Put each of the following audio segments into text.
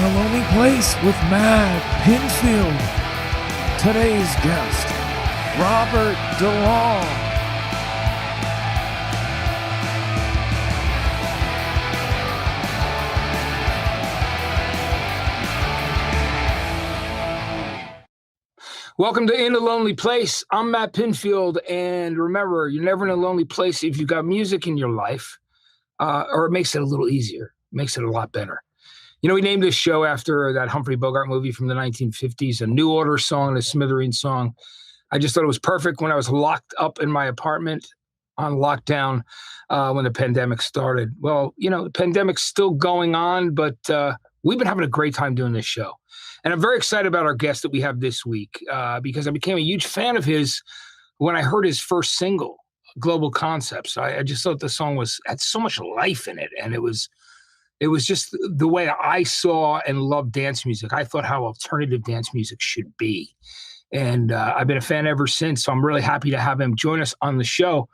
A Lonely Place with Matt Pinfield. Today's guest, Robert DeLong. Welcome to In a Lonely Place. I'm Matt Pinfield, and remember, you're never in a lonely place if you've got music in your life, or it makes it a little easier, makes it a lot better. You know, we named this show after that Humphrey Bogart movie from the 1950s, a New Order song and a Smithereen song. I just thought it was perfect when I was locked up in my apartment on lockdown when the pandemic started. Well, you know, the pandemic's still going on, but we've been having a great time doing this show. And I'm very excited about our guest that we have this week because I became a huge fan of his when I heard his first single, Global Concepts. I just thought the song had so much life in it. And it was just the way I saw and loved dance music. I thought how alternative dance music should be. And I've been a fan ever since. So I'm really happy to have him join us on the show.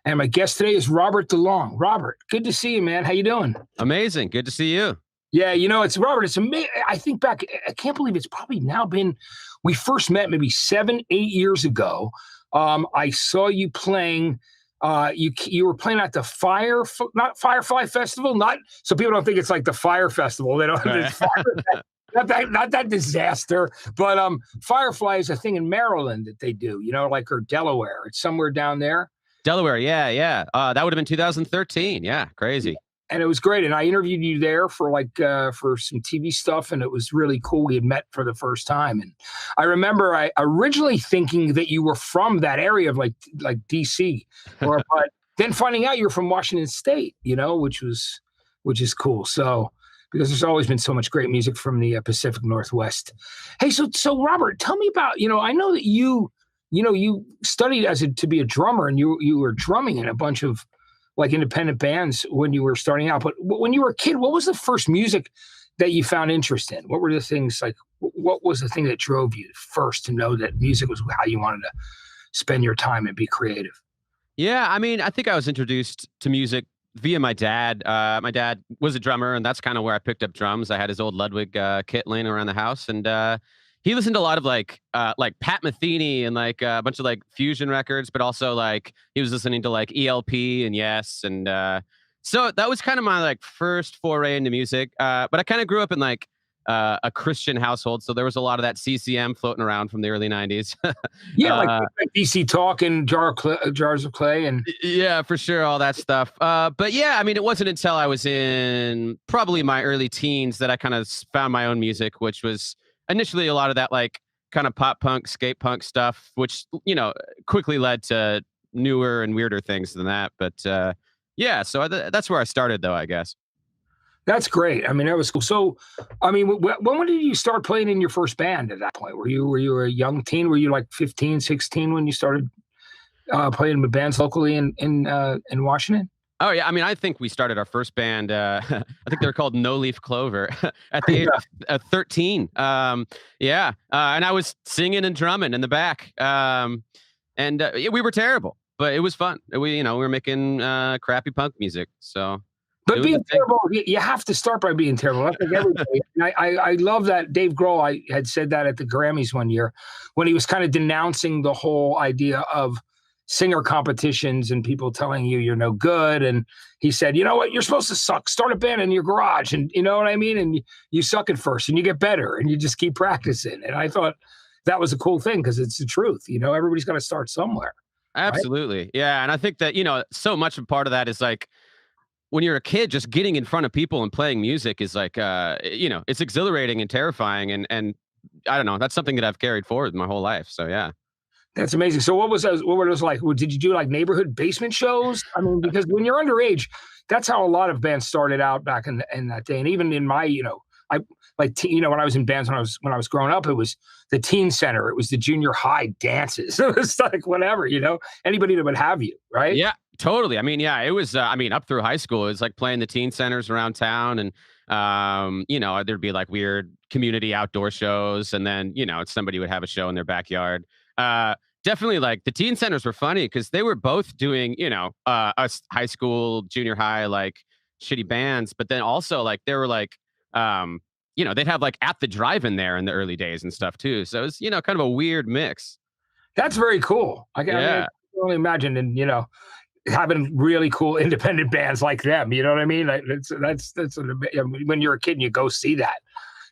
And my guest today is Robert DeLong. Robert, good to see you, man. How you doing? Amazing. Good to see you. Yeah, you know, it's Robert. It's amazing. I think back, I can't believe it's probably now been, we first met maybe 7-8 years ago. I saw you playing, you were playing at the not Firefly Festival, not, so people don't think it's like the Fire Festival. They don't, Right. not that disaster, but Firefly is a thing in Maryland that they do, you know, like, or Delaware. It's somewhere down there. Delaware, yeah. That would have been 2013. Yeah, crazy. And it was great. And I interviewed you there for for some TV stuff. And it was really cool. We had met for the first time. And I remember I originally thinking that you were from that area of like DC, but then finding out you're from Washington State, you know, which is cool. So, because there's always been so much great music from the Pacific Northwest. Hey, so Robert, tell me about, you know, I know that you studied to be a drummer, and you were drumming in a bunch of like independent bands when you were starting out. But when you were a kid, what was the first music that you found interest in? What were the things like, what was the thing that drove you first to know that music was how you wanted to spend your time and be creative? Yeah, I mean, I think I was introduced to music via my dad. My dad was a drummer, and that's kind of where I picked up drums. I had his old Ludwig kit laying around the house, and he listened to a lot of like Pat Metheny and like a bunch of like fusion records, but also like he was listening to like ELP and Yes, and so that was kind of my like first foray into music. But I kind of grew up in like a Christian household, so there was a lot of that CCM floating around from the early '90s. Yeah, like DC Talk and Jars of Clay, and yeah, for sure, all that stuff. But yeah, I mean, it wasn't until I was in probably my early teens that I kind of found my own music, which was initially a lot of that like kind of pop punk, skate punk stuff, which, you know, quickly led to newer and weirder things than that. But yeah, so that's where I started, though, I guess. that's great. I mean, that was cool. So, I mean, when did you start playing in your first band at that point? Were you a young teen? Were you like 15, 16 when you started playing with bands locally in Washington? Oh, yeah. I mean, I think we started our first band. I think they were called No Leaf Clover at the age of 13. Yeah. And I was singing and drumming in the back. Yeah, we were terrible, but it was fun. We were making crappy punk music. So, but being terrible, you have to start by being terrible. I think everybody. I love that Dave Grohl. I had said that at the Grammys one year when he was kind of denouncing the whole idea of singer competitions and people telling you you're no good. And he said, you know what, you're supposed to suck. Start a band in your garage. And you know what I mean? And you suck at first and you get better and you just keep practicing. And I thought that was a cool thing because it's the truth. You know, everybody's got to start somewhere. Absolutely. Right? Yeah. And I think that, you know, so much of part of that is like, when you're a kid, just getting in front of people and playing music is like, you know, it's exhilarating and terrifying. And I don't know, that's something that I've carried forward my whole life. So, yeah. That's amazing. So what were those like? Did you do like neighborhood basement shows? I mean, because when you're underage, that's how a lot of bands started out back in that day. And even in my, you know, I like, when I was in bands when I was growing up, it was the teen center. It was the junior high dances. It was like whatever, you know, anybody that would have you, right? Yeah, totally. I mean, yeah, it was, I mean, up through high school, it was like playing the teen centers around town. And, you know, there'd be like weird community outdoor shows. And then, you know, somebody would have a show in their backyard. Definitely, like the teen centers were funny because they were both doing, you know, us high school, junior high, like shitty bands, but then also like they were like they'd have like at the drive-in there in the early days and stuff too. So it's, kind of a weird mix. That's very cool. I mean, I Yeah. can only imagine, and having really cool independent bands like them. You know what I mean? When you're a kid and you go see that,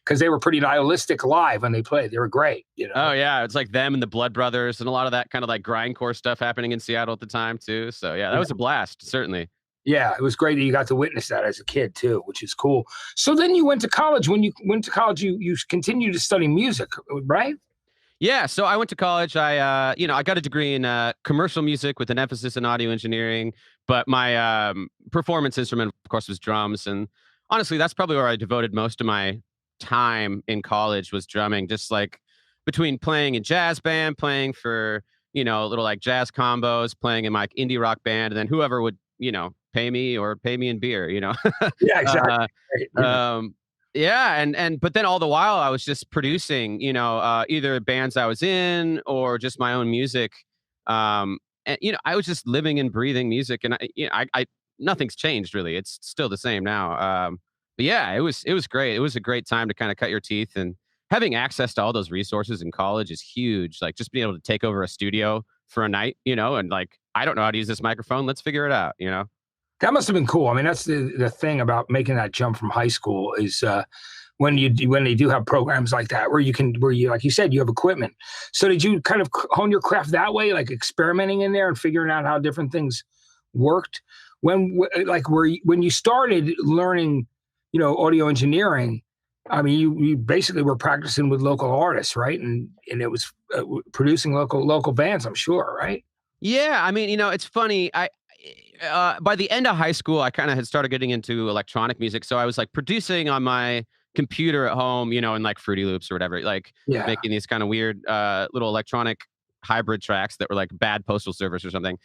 because they were pretty nihilistic live when they played. They were great. Oh yeah, it's like them and the Blood Brothers and a lot of that kind of like grindcore stuff happening in Seattle at the time too. So yeah, that was a blast, certainly. Yeah, it was great that you got to witness that as a kid too, which is cool. So then you went to college. When you went to college, you continued to study music, right? Yeah, so I went to college. I got a degree in commercial music with an emphasis in audio engineering. But my performance instrument, of course, was drums. And honestly, that's probably where I devoted most of my time in college was drumming. Just like between playing in jazz band, playing for little like jazz combos, playing in my indie rock band, and then whoever would pay me or pay me in beer. Yeah, exactly. Yeah, and but then all the while I was just producing, either bands I was in or just my own music. And I was just living and breathing music, and I nothing's changed really. It's still the same now. But yeah, it was great. It was a great time to kind of cut your teeth, and having access to all those resources in college is huge. Like just being able to take over a studio for a night, and like I don't know how to use this microphone. Let's figure it out. That must have been cool. I mean, that's the thing about making that jump from high school is when they do have programs like that where you like you said you have equipment. So did you kind of hone your craft that way, like experimenting in there and figuring out how different things worked? When you started learning, audio engineering, I mean, you basically were practicing with local artists, right? And it was producing local bands, I'm sure, right? Yeah, I mean, it's funny. By the end of high school, I kind of had started getting into electronic music. So I was like producing on my computer at home, in like Fruity Loops or whatever, like making these kind of weird little electronic hybrid tracks that were like bad postal service or something.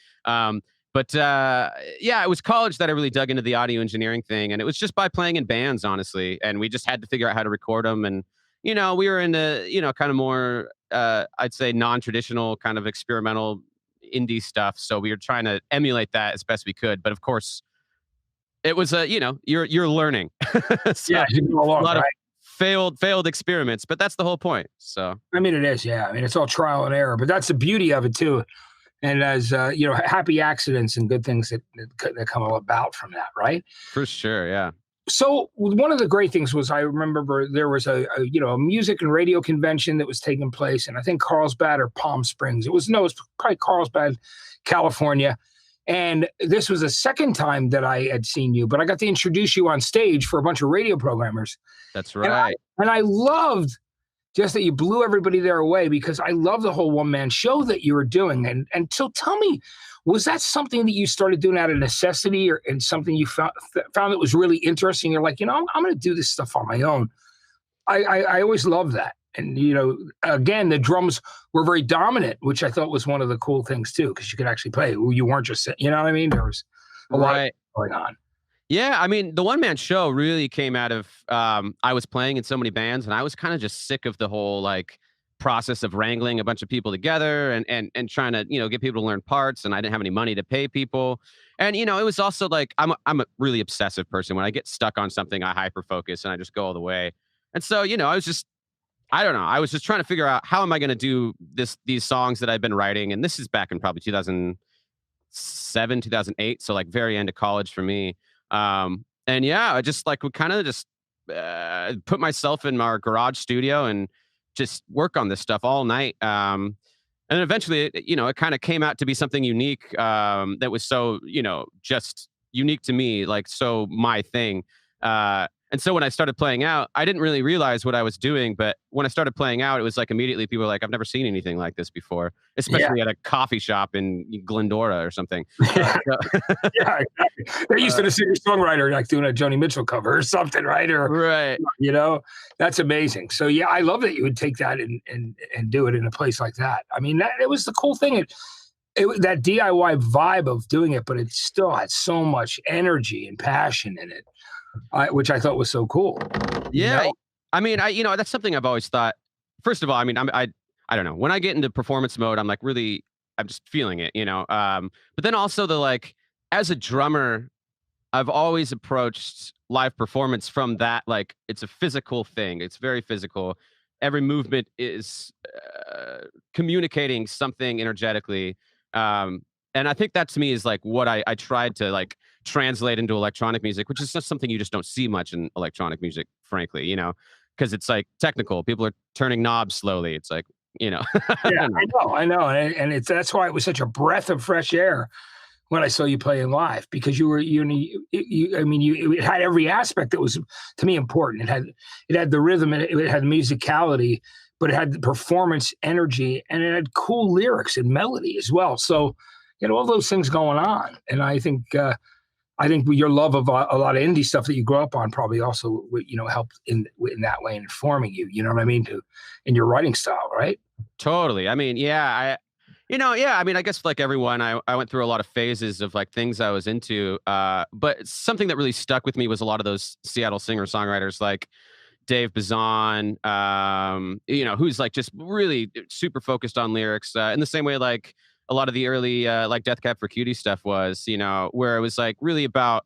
But it was college that I really dug into the audio engineering thing. And it was just by playing in bands, honestly. And we just had to figure out how to record them. And, we were into, kind of more, I'd say non-traditional kind of experimental indie stuff. So we were trying to emulate that as best we could. But of course, it was you're learning. So yeah, you go along, a lot of failed experiments, but that's the whole point. So I mean, it is. Yeah, I mean, it's all trial and error, but that's the beauty of it too. And as happy accidents and good things that come about from that, right? For sure, yeah. So one of the great things was I remember there was a music and radio convention that was taking place, and I think Carlsbad or Palm Springs. It was probably Carlsbad, California. And this was the second time that I had seen you, but I got to introduce you on stage for a bunch of radio programmers. That's right. And I loved just that you blew everybody there away, because I love the whole one-man show that you were doing. And so tell me, was that something that you started doing out of necessity, and something you found that was really interesting? You're like, I'm going to do this stuff on my own. I always loved that. And, again, the drums were very dominant, which I thought was one of the cool things too, because you could actually play. You weren't just, you know what I mean? There was a lot going on. Yeah, I mean, the one-man show really came out of I was playing in so many bands, and I was kind of just sick of the whole like process of wrangling a bunch of people together and trying to get people to learn parts, and I didn't have any money to pay people. And it was also like I'm a really obsessive person. When I get stuck on something, I hyper focus and I just go all the way. And so I don't know. I was just trying to figure out how am I going to do these songs that I've been writing, and this is back in probably 2007, 2008, so like very end of college for me. And yeah, I just like would kind of just put myself in our garage studio and just work on this stuff all night. And eventually, it kind of came out to be something unique that was so, just unique to me, like so my thing. And so when I started playing out, I didn't really realize what I was doing. But when I started playing out, it was like immediately people were like, I've never seen anything like this before, especially at a coffee shop in Glendora or something. Yeah, exactly. They're used to the singer-songwriter like doing a Joni Mitchell cover or something, right? Or right. That's amazing. So yeah, I love that you would take that and do it in a place like that. I mean, it was the cool thing. That DIY vibe of doing it, but it still had so much energy and passion in it. Which I thought was so cool. Yeah. I mean, that's something I've always thought. First of all, I mean, I don't know. When I get into performance mode, I'm like I'm just feeling it, But then also as a drummer, I've always approached live performance from that, like, it's a physical thing. It's very physical. Every movement is communicating something energetically. Um, and I think that to me is like what I tried to like translate into electronic music, which is just something you just don't see much in electronic music, frankly, because it's like technical. People are turning knobs slowly. It's like, I Yeah, don't know. I know, and it's that's why it was such a breath of fresh air when I saw you playing live because you were I mean it had every aspect that was to me important. It had the rhythm, it had musicality, but it had the performance energy, and it had cool lyrics and melody as well. So all those things going on, and I think your love of a lot of indie stuff that you grew up on probably also helped in that way in informing you. You know what I mean? In your writing style, right? Totally. I mean, yeah, yeah. I mean, I guess like everyone, I went through a lot of phases of like things I was into. But something that really stuck with me was a lot of those Seattle singer songwriters like Dave Bazan, who's like just really super focused on lyrics in the same way like a lot of the early like Death Cab for Cutie stuff was, where it was like really about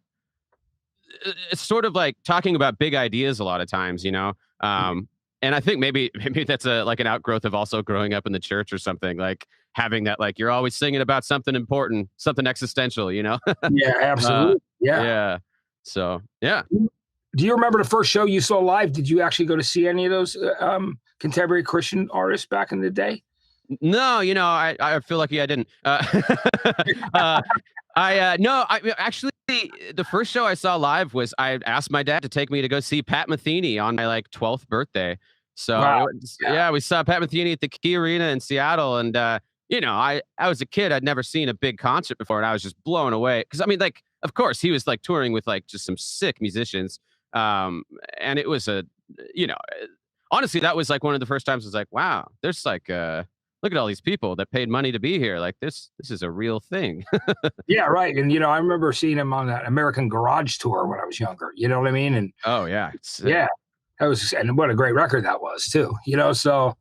it's sort of like talking about big ideas a lot of times, and I think maybe that's a like an outgrowth of also growing up in the church or something, like having that like you're always singing about something important, something existential. Yeah, uh, absolutely. Yeah. yeah. So yeah. Do you remember the first show you saw live? Did you actually go to see any of those contemporary Christian artists back in the day? No, I feel lucky I didn't. Uh, no, actually the first show I saw live was I asked my dad to take me to go see Pat Metheny on my like 12th birthday. So Wow. yeah, we saw Pat Metheny at the Key Arena in Seattle, and I was a kid, I'd never seen a big concert before, and I was just blown away because I mean, like, of course, he was like touring with like just some sick musicians, and it was you know, honestly, that was like one of the first times I was like, wow, there's like look at all these people that paid money to be here. Like this is a real thing. Yeah, right. And I remember seeing him on that American Garage tour when I was younger. You know what I mean? And Oh yeah, it's sick. yeah, and what a great record that was too. So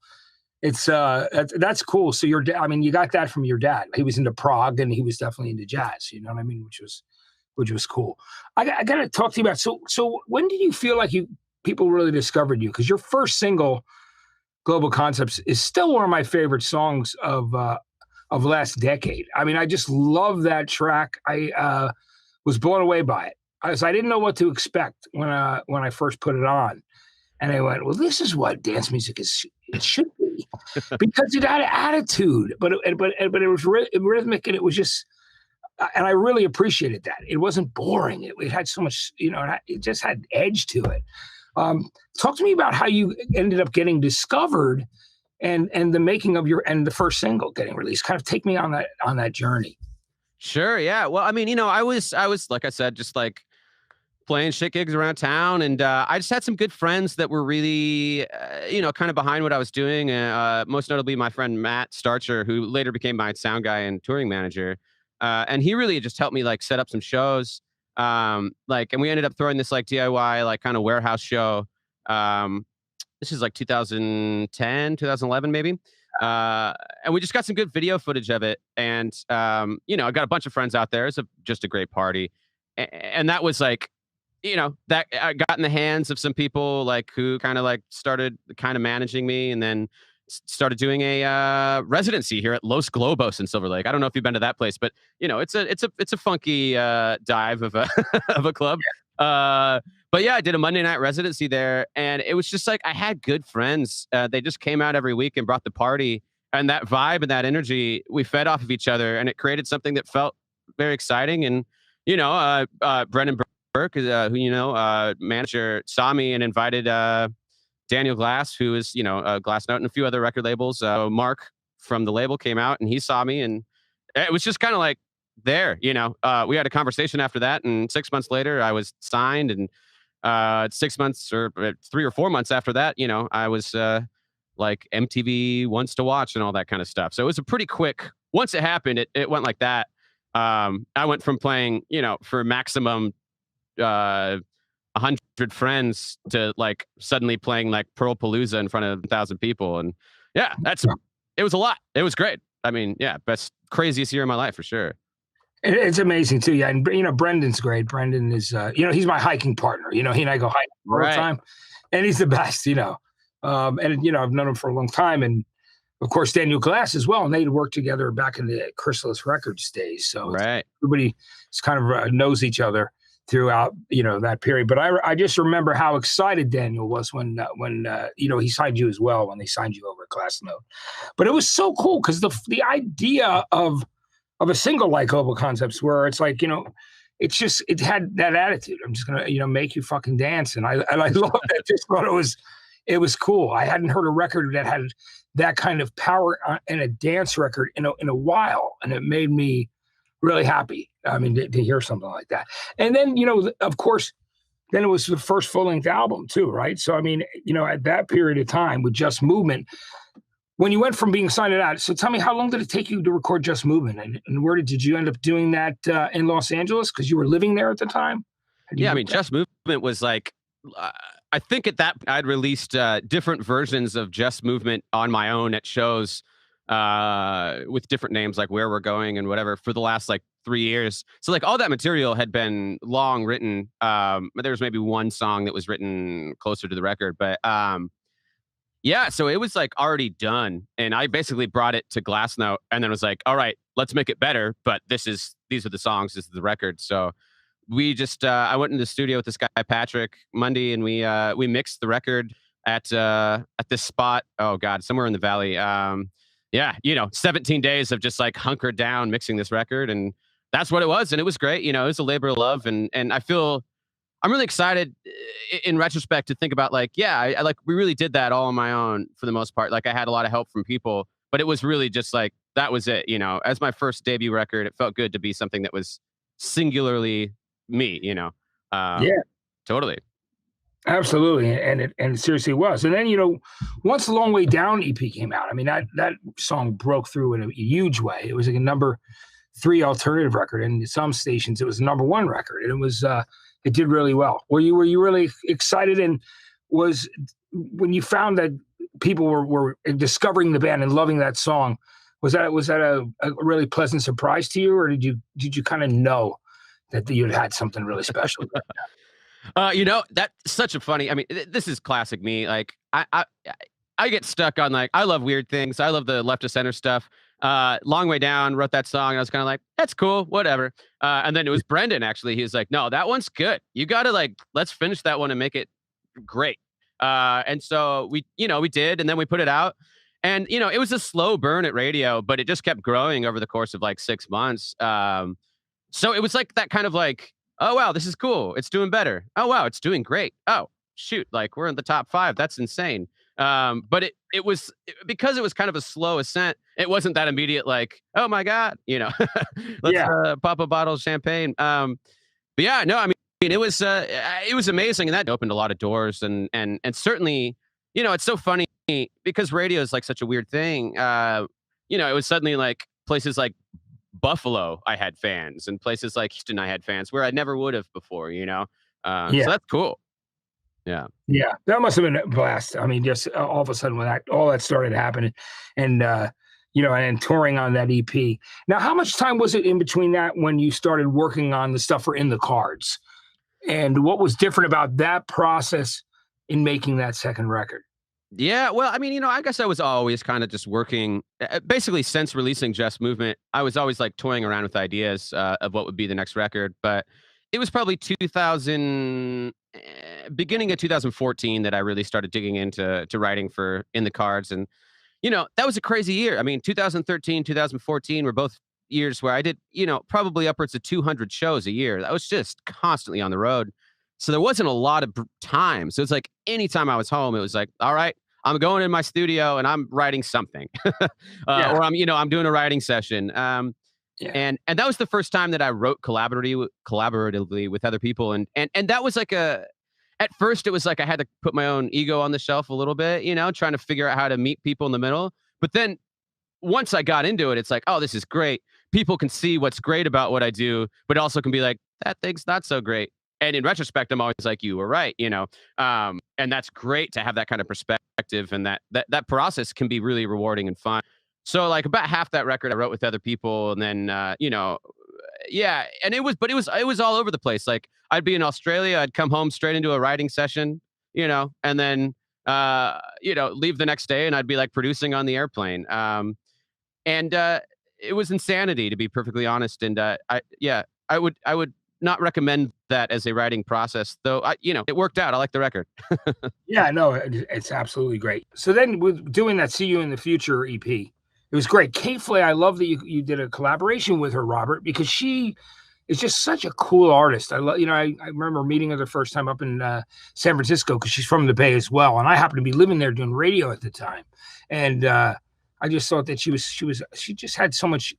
it's that's cool. So your dad, I mean, you got that from your dad. He was into prog and he was definitely into jazz. You know what I mean? Which was cool. I got to talk to you about. So when did you feel like people really discovered you? Because your first single, Global Concepts, is still one of my favorite songs of last decade. I mean, I just love that track. I was blown away by it. I didn't know what to expect when I first put it on, and I went, "Well, this is what dance music is. It should be," because it had an attitude, but it was rhythmic, and it was just, and I really appreciated that. It wasn't boring. It had so much, it just had edge to it. Talk to me about how you ended up getting discovered and the making of the first single getting released. Kind of take me on that journey. Sure, yeah. Well, I mean, I was like I said, just like playing shit gigs around town, and I just had some good friends that were really, kind of behind what I was doing. Most notably, my friend Matt Starcher, who later became my sound guy and touring manager, and he really just helped me like set up some shows. And we ended up throwing this like DIY like kind of warehouse show. This is like 2010, 2011 maybe. And we just got some good video footage of it. And, I got a bunch of friends out there. It's just a great party. And that was like, that I got in the hands of some people like who kind of like started kind of managing me, and then started doing a residency here at Los Globos in Silver Lake. I don't know if you've been to that place, but it's a funky dive of a of a club. But yeah, I did a Monday night residency there, and it was just like I had good friends. They just came out every week and brought the party, and that vibe and that energy, we fed off of each other, and it created something that felt very exciting. And Brendan Burke, who manager, saw me and invited Daniel Glass, who is Glass Note and a few other record labels. Mark from the label came out and he saw me, and it was just kind of like there. We had a conversation after that, and 6 months later, I was signed, and 6 months or 3 or 4 months after that, I was like MTV Wants to Watch and all that kind of stuff. So it was a pretty quick. Once it happened, it went like that. I went from playing, for maximum 100 friends to like suddenly playing like Pearl Palooza in front of 1,000 people, and yeah, it was a lot. It was great. I mean, yeah, craziest year of my life for sure. It's amazing too. Yeah. And, Brendan's great. Brendan is, he's my hiking partner. He and I go hiking all the Right. time. And he's the best, and, I've known him for a long time. And of course, Daniel Glass as well. And they'd worked together back in the Chrysalis Records days. So Right. everybody kind of knows each other throughout, that period. But I just remember how excited Daniel was when he signed you as well, when they signed you over at Glassnote. But it was so cool because the idea of a single like Global Concepts, where it's like, it had that attitude. I'm just gonna, make you fucking dance, and I loved it. Just thought it was cool. I hadn't heard a record that had that kind of power in a dance record in a while, and it made me really happy. I mean, to hear something like that. And then, of course, then it was the first full-length album too, right? So I mean, at that period of time with Just Movement, when you went from being signed out, so tell me, how long did it take you to record Just Movement, and where did you end up doing that in Los Angeles? Because you were living there at the time. Yeah, I mean, Just Movement was like, I think at that I'd released different versions of Just Movement on my own at shows with different names, like Where We're Going and whatever, for the last like 3 years. So like all that material had been long written. There was maybe one song that was written closer to the record, but yeah, so it was like already done, and I basically brought it to Glassnote, and then was like, "All right, let's make it better." But these are the songs, this is the record. So we just I went into the studio with this guy Patrick Mundy, and we mixed the record at this spot. Oh God, somewhere in the valley. Yeah, 17 days of just like hunkered down mixing this record, and that's what it was, and it was great. It was a labor of love, and I feel I'm really excited in retrospect to think about like, yeah, I like we really did that all on my own for the most part. Like I had a lot of help from people, but it was really just like that was it. As my first debut record, it felt good to be something that was singularly me. Yeah, totally. absolutely, and it seriously was. And then once the Long Way Down EP came out, I mean that song broke through in a huge way. It was like a number 3 alternative record, and in some stations it was a number 1 record, and it was. It did really well. Were you really excited? And was when you found that people were discovering the band and loving that song, was that a really pleasant surprise to you, or did you kind of know that you had something really special? That's such a funny. I mean, this is classic me. Like I get stuck on like I love weird things. I love the left of center stuff. Long Way Down, wrote that song. I was kind of like, that's cool, whatever. And then it was Brendan, actually. He was like, no, that one's good. You got to like, let's finish that one and make it great. And so we did, and then we put it out. And, it was a slow burn at radio, but it just kept growing over the course of like 6 months. So it was like that kind of like, oh, wow, this is cool. It's doing better. Oh, wow, it's doing great. Oh, shoot, like we're in the top 5. That's insane. But it was because it was kind of a slow ascent. It wasn't that immediate, like, oh my God, let's pop a bottle of champagne. But yeah, no, I mean, it was amazing, and that opened a lot of doors, and certainly, it's so funny because radio is like such a weird thing. It was suddenly like places like Buffalo, I had fans, and places like Houston, I had fans where I never would have before. So that's cool. Yeah. Yeah, that must have been a blast. I mean, just all of a sudden when all that started happening, and and touring on that EP. Now, how much time was it in between that when you started working on the stuff for In the Cards, and what was different about that process in making that second record? Yeah, well, I mean, I guess I was always kind of just working, basically since releasing Just Movement, I was always like toying around with ideas of what would be the next record, but it was probably beginning of 2014 that I really started digging into writing for In the Cards. And, that was a crazy year. I mean, 2013, 2014 were both years where I did, probably upwards of 200 shows a year. That was just constantly on the road. So there wasn't a lot of time. So it's like anytime I was home, it was like, all right, I'm going in my studio and I'm writing something, or I'm doing a writing session. And that was the first time that I wrote collaboratively with other people. And that was like at first it was like I had to put my own ego on the shelf a little bit, trying to figure out how to meet people in the middle. But then once I got into it, it's like, oh, this is great. People can see what's great about what I do, but also can be like, that thing's not so great. And in retrospect, I'm always like, you were right, and that's great to have that kind of perspective, and that process can be really rewarding and fun. So like about half that record I wrote with other people, and then yeah, and it was all over the place. Like I'd be in Australia, I'd come home straight into a writing session, and then leave the next day, and I'd be like producing on the airplane. And it was insanity, to be perfectly honest. And I would not recommend that as a writing process, though. It worked out. I like the record. Yeah, no, it's absolutely great. So then with doing that "See You in the Future" EP, it was great. Kate Flay, I love that you did a collaboration with her, Robert, because she is just such a cool artist. I love, I remember meeting her the first time up in San Francisco because she's from the Bay as well, and I happened to be living there doing radio at the time, and I just thought that she just had so much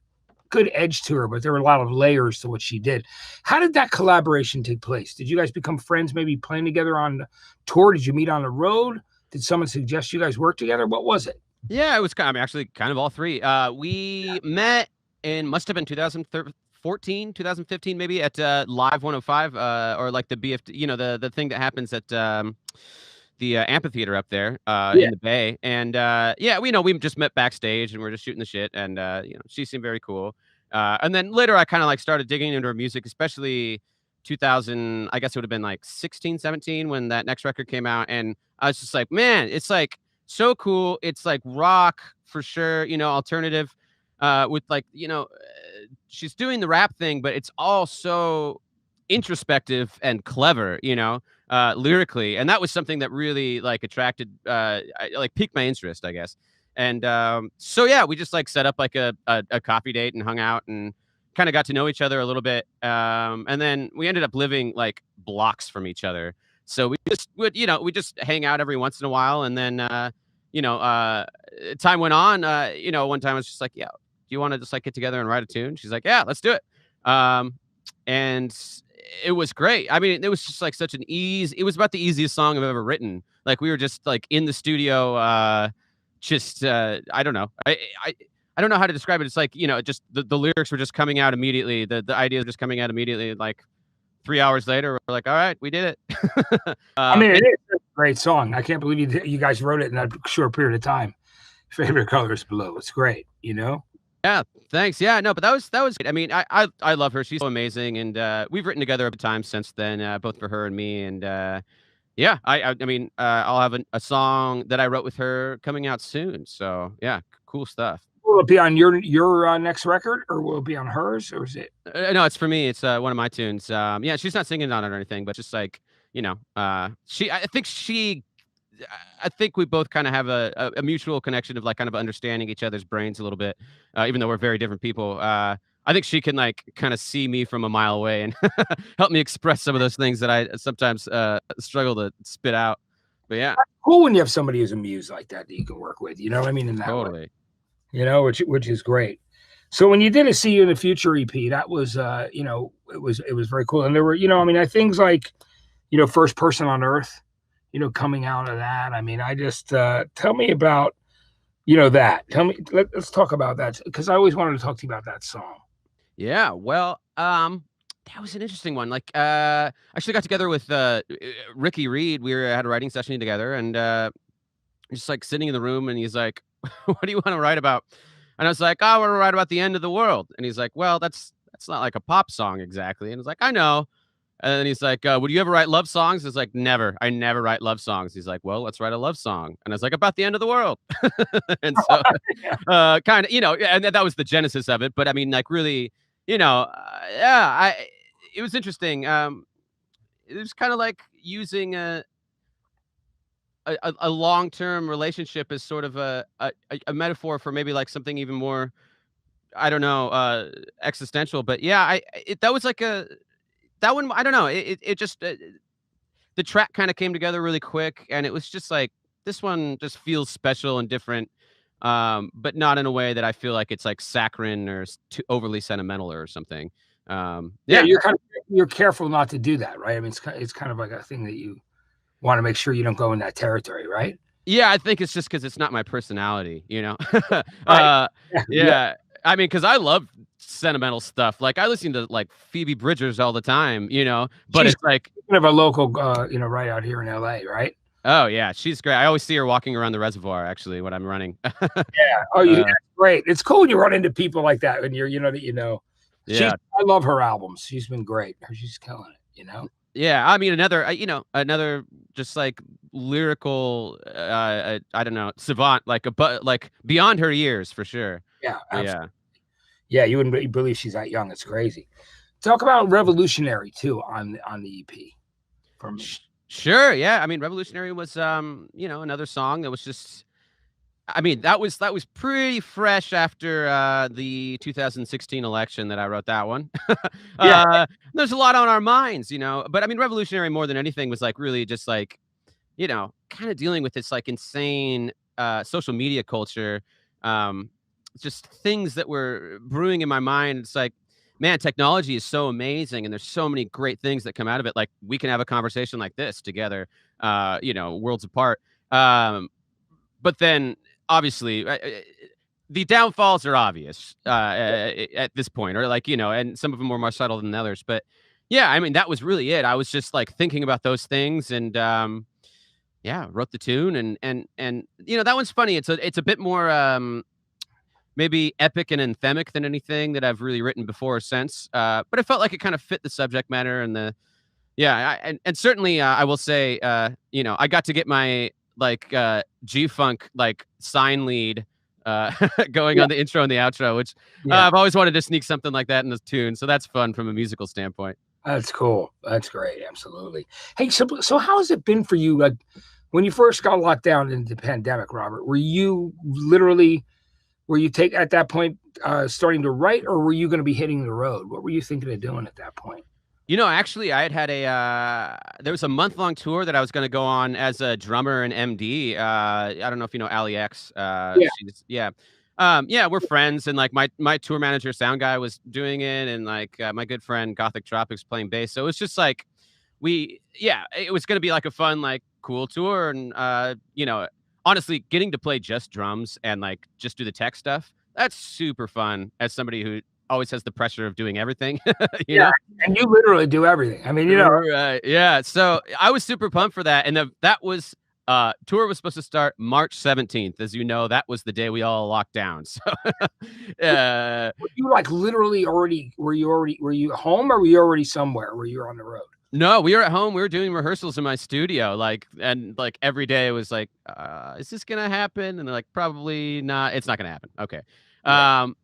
good edge to her, but there were a lot of layers to what she did. How did that collaboration take place? Did you guys become friends, maybe playing together on tour? Did you meet on the road? Did someone suggest you guys work together? What was it? Yeah, it was actually kind of all three. We met in must have been 2014, 2015, maybe at Live 105, or like the BFT, the thing that happens at the amphitheater up there in the Bay. And we just met backstage and we're just shooting the shit. And she seemed very cool. And then later I kind of like started digging into her music, especially 2000. I guess it would have been like 16, 17 when that next record came out. And I was just like, man, it's like so cool. It's like rock for sure, alternative, with like, she's doing the rap thing, but it's all so introspective and clever, lyrically. And that was something that really like attracted, piqued my interest, I guess. And so, yeah, we just like set up like a coffee date and hung out and kind of got to know each other a little bit. And then we ended up living like blocks from each other. So we just would, we just hang out every once in a while. And then, time went on. One time I was just like, yeah, do you want to just like get together and write a tune? She's like, yeah, let's do it. And it was great. I mean, it was just like such an easy. It was about the easiest song I've ever written. Like we were just like in the studio. I don't know. I don't know how to describe it. It's like, just the lyrics were just coming out immediately. The ideas were just coming out immediately. Like 3 hours later, we're like, all right, we did it. I mean, it is a great song. I can't believe you guys wrote it in that short period of time. Favorite Colors Below. It's great, Yeah, thanks. Yeah, no, but that was great. I mean, I love her. She's so amazing, and we've written together a time since then, both for her and me. And yeah, I mean, I'll have a song that I wrote with her coming out soon. So yeah, cool stuff. Will it be on your next record, or will it be on hers, or is it? No, it's for me. It's one of my tunes. Yeah, she's not singing on it or anything, but just like I think we both kind of have a mutual connection of like kind of understanding each other's brains a little bit, even though we're very different people. I think she can like kind of see me from a mile away and help me express some of those things that I sometimes struggle to spit out. But yeah, it's cool when you have somebody who's a muse like that you can work with. You know what I mean? In that totally. Way. Which is great. So when you did a "See You in the Future" EP, that was it was very cool. And there were things like First Person on Earth. Coming out of that. I mean, I just tell me about, that. Let's talk about that because I always wanted to talk to you about that song. Yeah, well, that was an interesting one. Like, I actually got together with Ricky Reed. We had a writing session together, and just like sitting in the room, and he's like, "What do you want to write about?" And I was like, "Oh, I want to write about the end of the world." And he's like, "Well, that's not like a pop song exactly." And I was like, "I know." And then he's like, would you ever write love songs? It's like, never. I never write love songs. He's like, well, let's write a love song. And I was like, about the end of the world. And so kind of, and that was the genesis of it. But I mean, like really, it was interesting. It was kind of like using a long-term relationship as sort of a metaphor for maybe like something even more, I don't know, existential. But yeah, that was like that one, I don't know. It just the track kind of came together really quick, and it was just like this one just feels special and different, but not in a way that I feel like it's like saccharine or too overly sentimental or something. Yeah, you're careful not to do that, right? I mean, it's kind of like a thing that you want to make sure you don't go in that territory, right? Yeah, I think it's just because it's not my personality, Right. Yeah. I mean, because I love sentimental stuff. Like I listen to like Phoebe Bridgers all the time, but She's it's like kind of a local, right out here in LA, right? Oh yeah, she's great. I always see her walking around the reservoir actually when I'm running. Yeah. Oh, that's great. It's cool when you run into people like that when you're, Yeah. I love her albums. She's been great. She's killing it, you know? Yeah, I mean, another just like lyrical, I don't know, savant, like beyond her years for sure. Yeah, But absolutely. yeah. Yeah, you wouldn't believe she's that young. It's crazy. Talk about Revolutionary too on the EP for me. Sure, yeah. I mean, Revolutionary was, another song that was just. I mean, that was pretty fresh after the 2016 election that I wrote that one. Yeah, There's a lot on our minds, but I mean, Revolutionary more than anything was like really just like, kind of dealing with this like insane social media culture. Um, just things that were brewing in my mind. It's like, man, technology is so amazing, and there's so many great things that come out of it. Like we can have a conversation like this together, worlds apart. But then obviously the downfalls are obvious at this point, or like, and some of them were more subtle than others. But yeah, I mean, that was really it. I was just like thinking about those things and yeah, wrote the tune and that one's funny. It's a bit more maybe epic and anthemic than anything that I've really written before or since. But it felt like it kind of fit the subject matter and the yeah, and certainly I will say I got to get my like G-Funk like sign lead going yeah, on the intro and the outro, which yeah. I've always wanted to sneak something like that in this tune. So that's fun from a musical standpoint. That's cool. That's great. Absolutely. Hey, so how has it been for you? Like when you first got locked down in the pandemic, Robert, were you take at that point starting to write, or were you going to be hitting the road? What were you thinking of doing at that point? Actually, I had there was a month-long tour that I was gonna go on as a drummer and MD. I don't know if you know Ali X. Yeah, She's yeah. Yeah, we're friends, and like my tour manager, sound guy, was doing it, and like my good friend Gothic Tropics playing bass. So it was just like it was gonna be like a fun, like cool tour, and honestly, getting to play just drums and like just do the tech stuff, that's super fun as somebody who always has the pressure of doing everything, you yeah. know? And you literally do everything. I mean, Right, yeah, so I was super pumped for that, and that was tour was supposed to start March 17th. As you know, that was the day we all locked down, so, uh were you like literally already? Were you home, or were you already somewhere? Were you on the road? no, we were at home, we were doing rehearsals in my studio, like, every day it was like, "Is this gonna happen?" And they're like, "Probably not, it's not gonna happen." Okay, Right. um,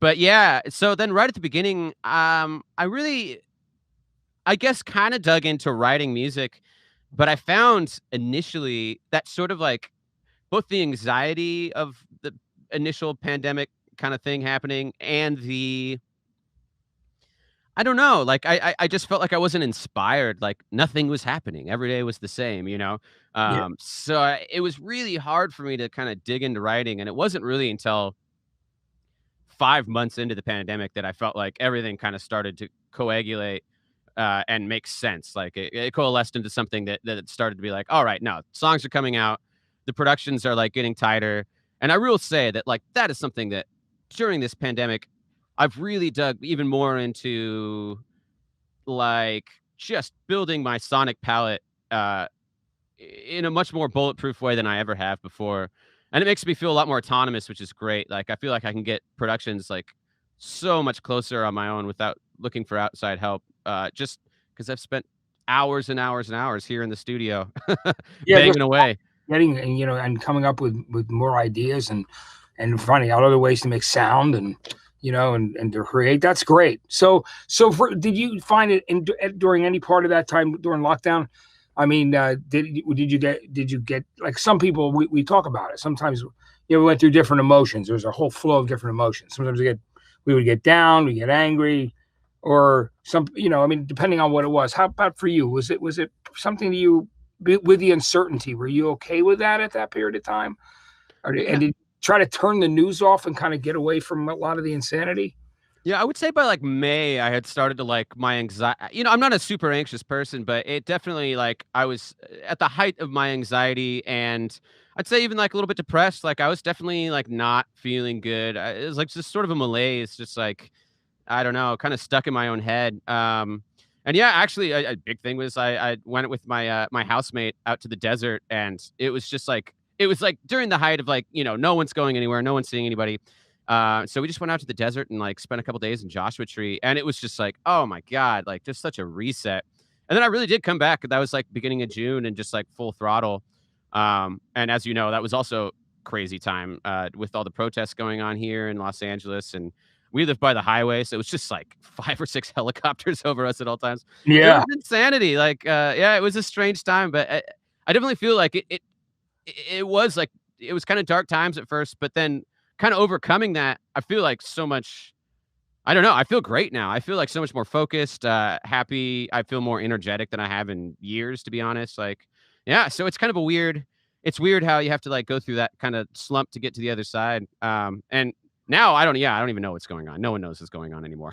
but yeah, so then right at the beginning, I guess, kinda dug into writing music, but I found initially that sort of, like, both the anxiety of the initial pandemic kinda thing happening and the I don't know, like, I just felt like I wasn't inspired, like, nothing was happening, every day was the same, you know? Yeah. So it was really hard for me to kinda dig into writing, and it wasn't really until 5 months into the pandemic that I felt like everything kinda started to coagulate and makes sense. Like it coalesced into something that it started to be like, all right, no, songs are coming out, the productions are like getting tighter, and I will say that like that is something that during this pandemic I've really dug even more into, like just building my sonic palette in a much more bulletproof way than I ever have before. And it makes me feel a lot more autonomous, which is great. Like I feel like I can get productions like so much closer on my own without looking for outside help. Just because I've spent hours and hours and hours here in the studio Yeah, just banging away. getting and and coming up with more ideas and finding out other ways to make sound and and to create. That's great. Did you find it during any part of that time during lockdown? I mean, did you get like some people we talk about it sometimes. We went through different emotions. There's a whole flow of different emotions. Sometimes we would get down, we get angry, or I mean, depending on what it was. How about for you? Was it something that with the uncertainty, were you okay with that at that period of time? And Yeah. did you try to turn the news off and kind of get away from a lot of the insanity? Yeah, I would say by like May, I had started to like my anxiety. I'm not a super anxious person, but it definitely like I was at the height of my anxiety and I'd say even like a little bit depressed. Like I was definitely like not feeling good. It was like just sort of a malaise, just like I don't know, kind of stuck in my own head. And yeah, actually, a big thing was I went with my housemate out to the desert, and it was just like it was like during the height of like no one's going anywhere, no one's seeing anybody. So we just went out to the desert and like spent a couple days in Joshua Tree, and it was just like, oh my God, like just such a reset. And then I really did come back. That was like beginning of June and just like full throttle. And as you know, that was also crazy time with all the protests going on here in Los Angeles, and we live by the highway, so it was just like 5 or 6 helicopters over us at all times. It Yeah. was insanity. Like, yeah, it was a strange time, but I definitely feel like it was like it was kind of dark times at first, but then kind of overcoming that, I feel like so much. I don't know. I feel great now. I feel like so much more focused, happy. I feel more energetic than I have in years, to be honest. Like, yeah. So it's kind of a weird. It's weird how you have to like go through that kind of slump to get to the other side. And now I don't. Yeah, I don't even know what's going on. No one knows what's going on anymore.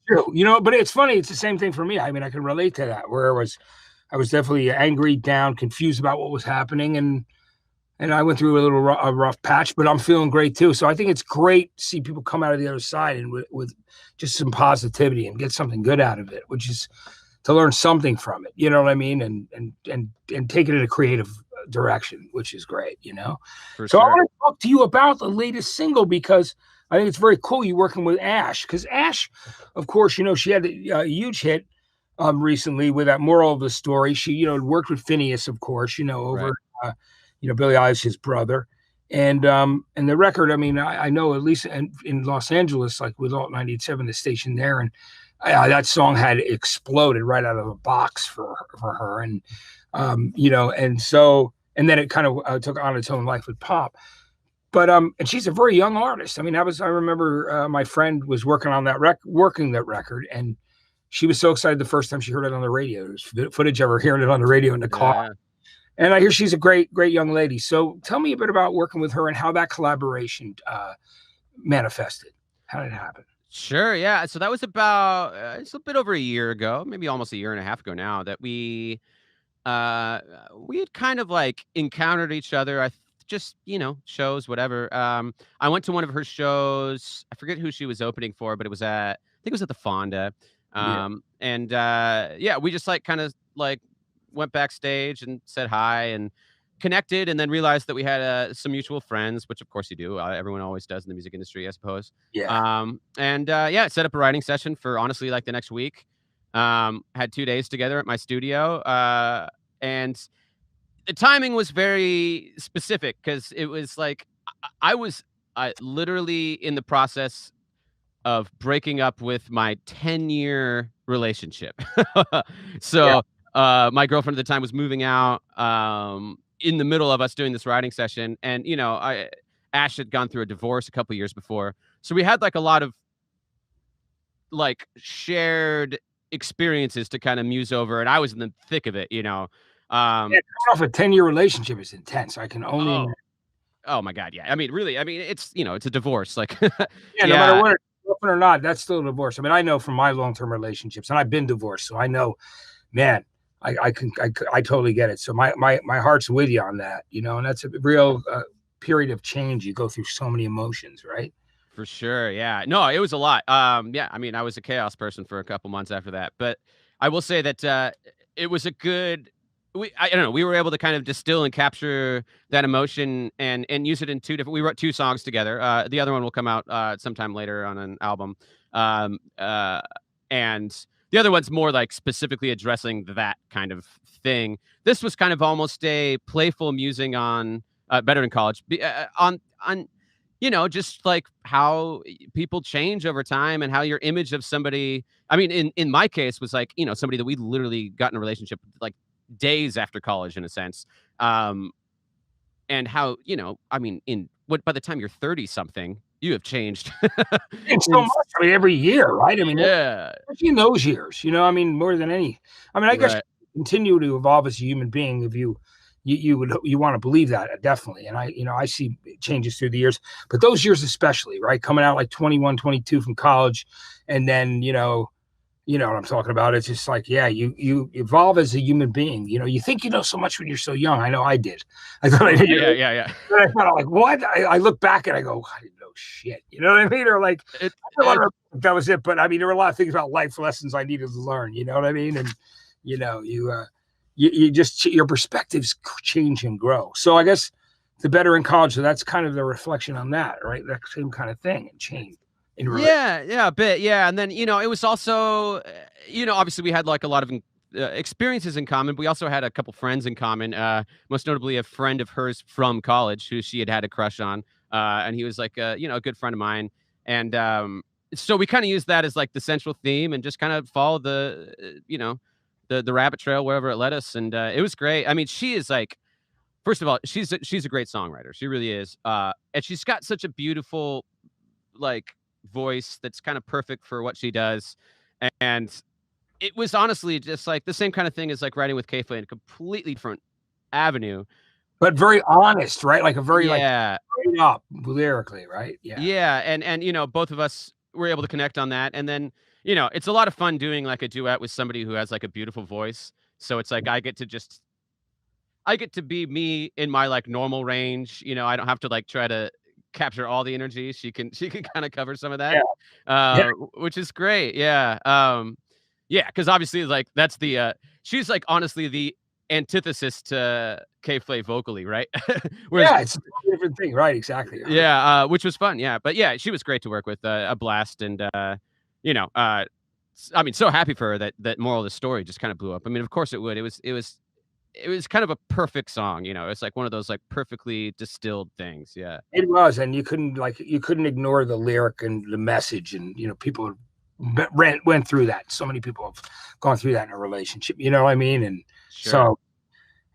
True. But it's funny. It's the same thing for me. I mean, I can relate to that. Where I was definitely angry, down, confused about what was happening, and I went through a rough patch, but I'm feeling great too. So I think it's great to see people come out of the other side and with just some positivity and get something good out of it, which is to learn something from it. You know what I mean? And take it in a creative direction, which is great. For So I sure. want to talk to you about the latest single because I think it's very cool you working with Ash. Because Ash, of course, she had a huge hit recently with that Moral of the Story. She, worked with Phineas, of course, over. Right. Billy Eilish, his brother, and the record. I mean, I know at least in Los Angeles, like with Alt 97, the station there, and that song had exploded right out of the box for her, and and then it kind of took on its own life with pop. But and she's a very young artist. I mean, I remember my friend was working on that record, and she was so excited the first time she heard it on the radio. There's footage of her hearing it on the radio in the car. Yeah. And I hear she's a great young lady. So tell me a bit about working with her and how that collaboration manifested. How did it happen? Sure. Yeah. So that was about it's a bit over a year ago, maybe almost a year and a half ago now, that we had kind of like encountered each other. Just shows, whatever. I went to one of her shows. I forget who she was opening for, but I think it was at the Fonda. And yeah, we just like kind of like went backstage and said hi and connected, and then realized that we had some mutual friends, which of course you do. Everyone always does in the music industry, I suppose. Yeah. And yeah, set up a writing session for honestly like the next week. Had 2 days together at my studio, and the timing was very specific because it was like I was literally in the process of breaking up with my 10-year relationship. So my girlfriend at the time was moving out in the middle of us doing this writing session. And, Ash had gone through a divorce a couple years before. So we had like a lot of like shared experiences to kind of muse over. And I was in the thick of it, Coming off a 10-year relationship is intense. I can only. Oh my God. Yeah. I mean, really, it's, it's a divorce. Like, no matter what, girlfriend or not, that's still a divorce. I mean, I know from my long-term relationships, and I've been divorced. So I know, man, I totally get it. So my heart's with you on that, and that's a real period of change. You go through so many emotions, right? For sure. Yeah. No, it was a lot. Yeah. I mean, I was a chaos person for a couple months after that, but I will say that it was a good. I don't know. We were able to kind of distill and capture that emotion and use it in two different. We wrote 2 songs together. The other one will come out sometime later on an album. And the other one's more like specifically addressing that kind of thing. This was kind of almost a playful musing on Better in College on just like how people change over time and how your image of somebody. I mean, in my case was like somebody that we literally got in a relationship like days after college in a sense. And how, I mean, by the time you're 30 something, you have changed. It's so much. I mean, every year, right? I mean, yeah, especially in those years, I mean, more than any. I mean, I guess right. you continue to evolve as a human being if you want to believe that, definitely. And I see changes through the years, but those years especially, right? Coming out like 21, 22 from college, and then you know what I'm talking about. It's just like, yeah, you evolve as a human being. You think you know so much when you're so young. I know I did. I thought I did. Yeah. And I thought, like, what? I look back and I go, I didn't know shit. You know what I mean? Or like, that was it. But I mean, there were a lot of things about life lessons I needed to learn. You know what I mean? And you just your perspectives change and grow. So I guess the better in college. So that's kind of the reflection on that, right? That same kind of thing and change. Yeah, a bit. Yeah. And then, it was also, obviously we had like a lot of experiences in common. But we also had a couple friends in common, most notably a friend of hers from college who she had a crush on. And he was like, a good friend of mine. And so we kind of used that as like the central theme and just kind of followed the rabbit trail wherever it led us. And it was great. I mean, she is like, first of all, she's a great songwriter. She really is. And she's got such a beautiful, like, voice that's kind of perfect for what she does. And it was honestly just like the same kind of thing as like writing with K-Flay in a completely different avenue. But very honest, right? Like a very like Yeah. straight up lyrically, right? Yeah. Yeah. And both of us were able to connect on that. And then, it's a lot of fun doing like a duet with somebody who has like a beautiful voice. So it's like I get to be me in my like normal range. I don't have to like try to capture all the energy. She can kind of cover some of that. Yeah. Which is great. Yeah. Yeah, because obviously like that's the she's like honestly the antithesis to K-Flay vocally, right? Whereas, Yeah, it's a different thing, right? Exactly. Right. yeah, which was fun. Yeah. But yeah, she was great to work with, a blast. And I mean, so happy for her that moral of the story just kind of blew up. I mean, of course it would. It was kind of a perfect song, It's like one of those like perfectly distilled things. Yeah. It was, and you couldn't ignore the lyric and the message, and people went through that. So many people have gone through that in a relationship. You know what I mean? And Sure. so,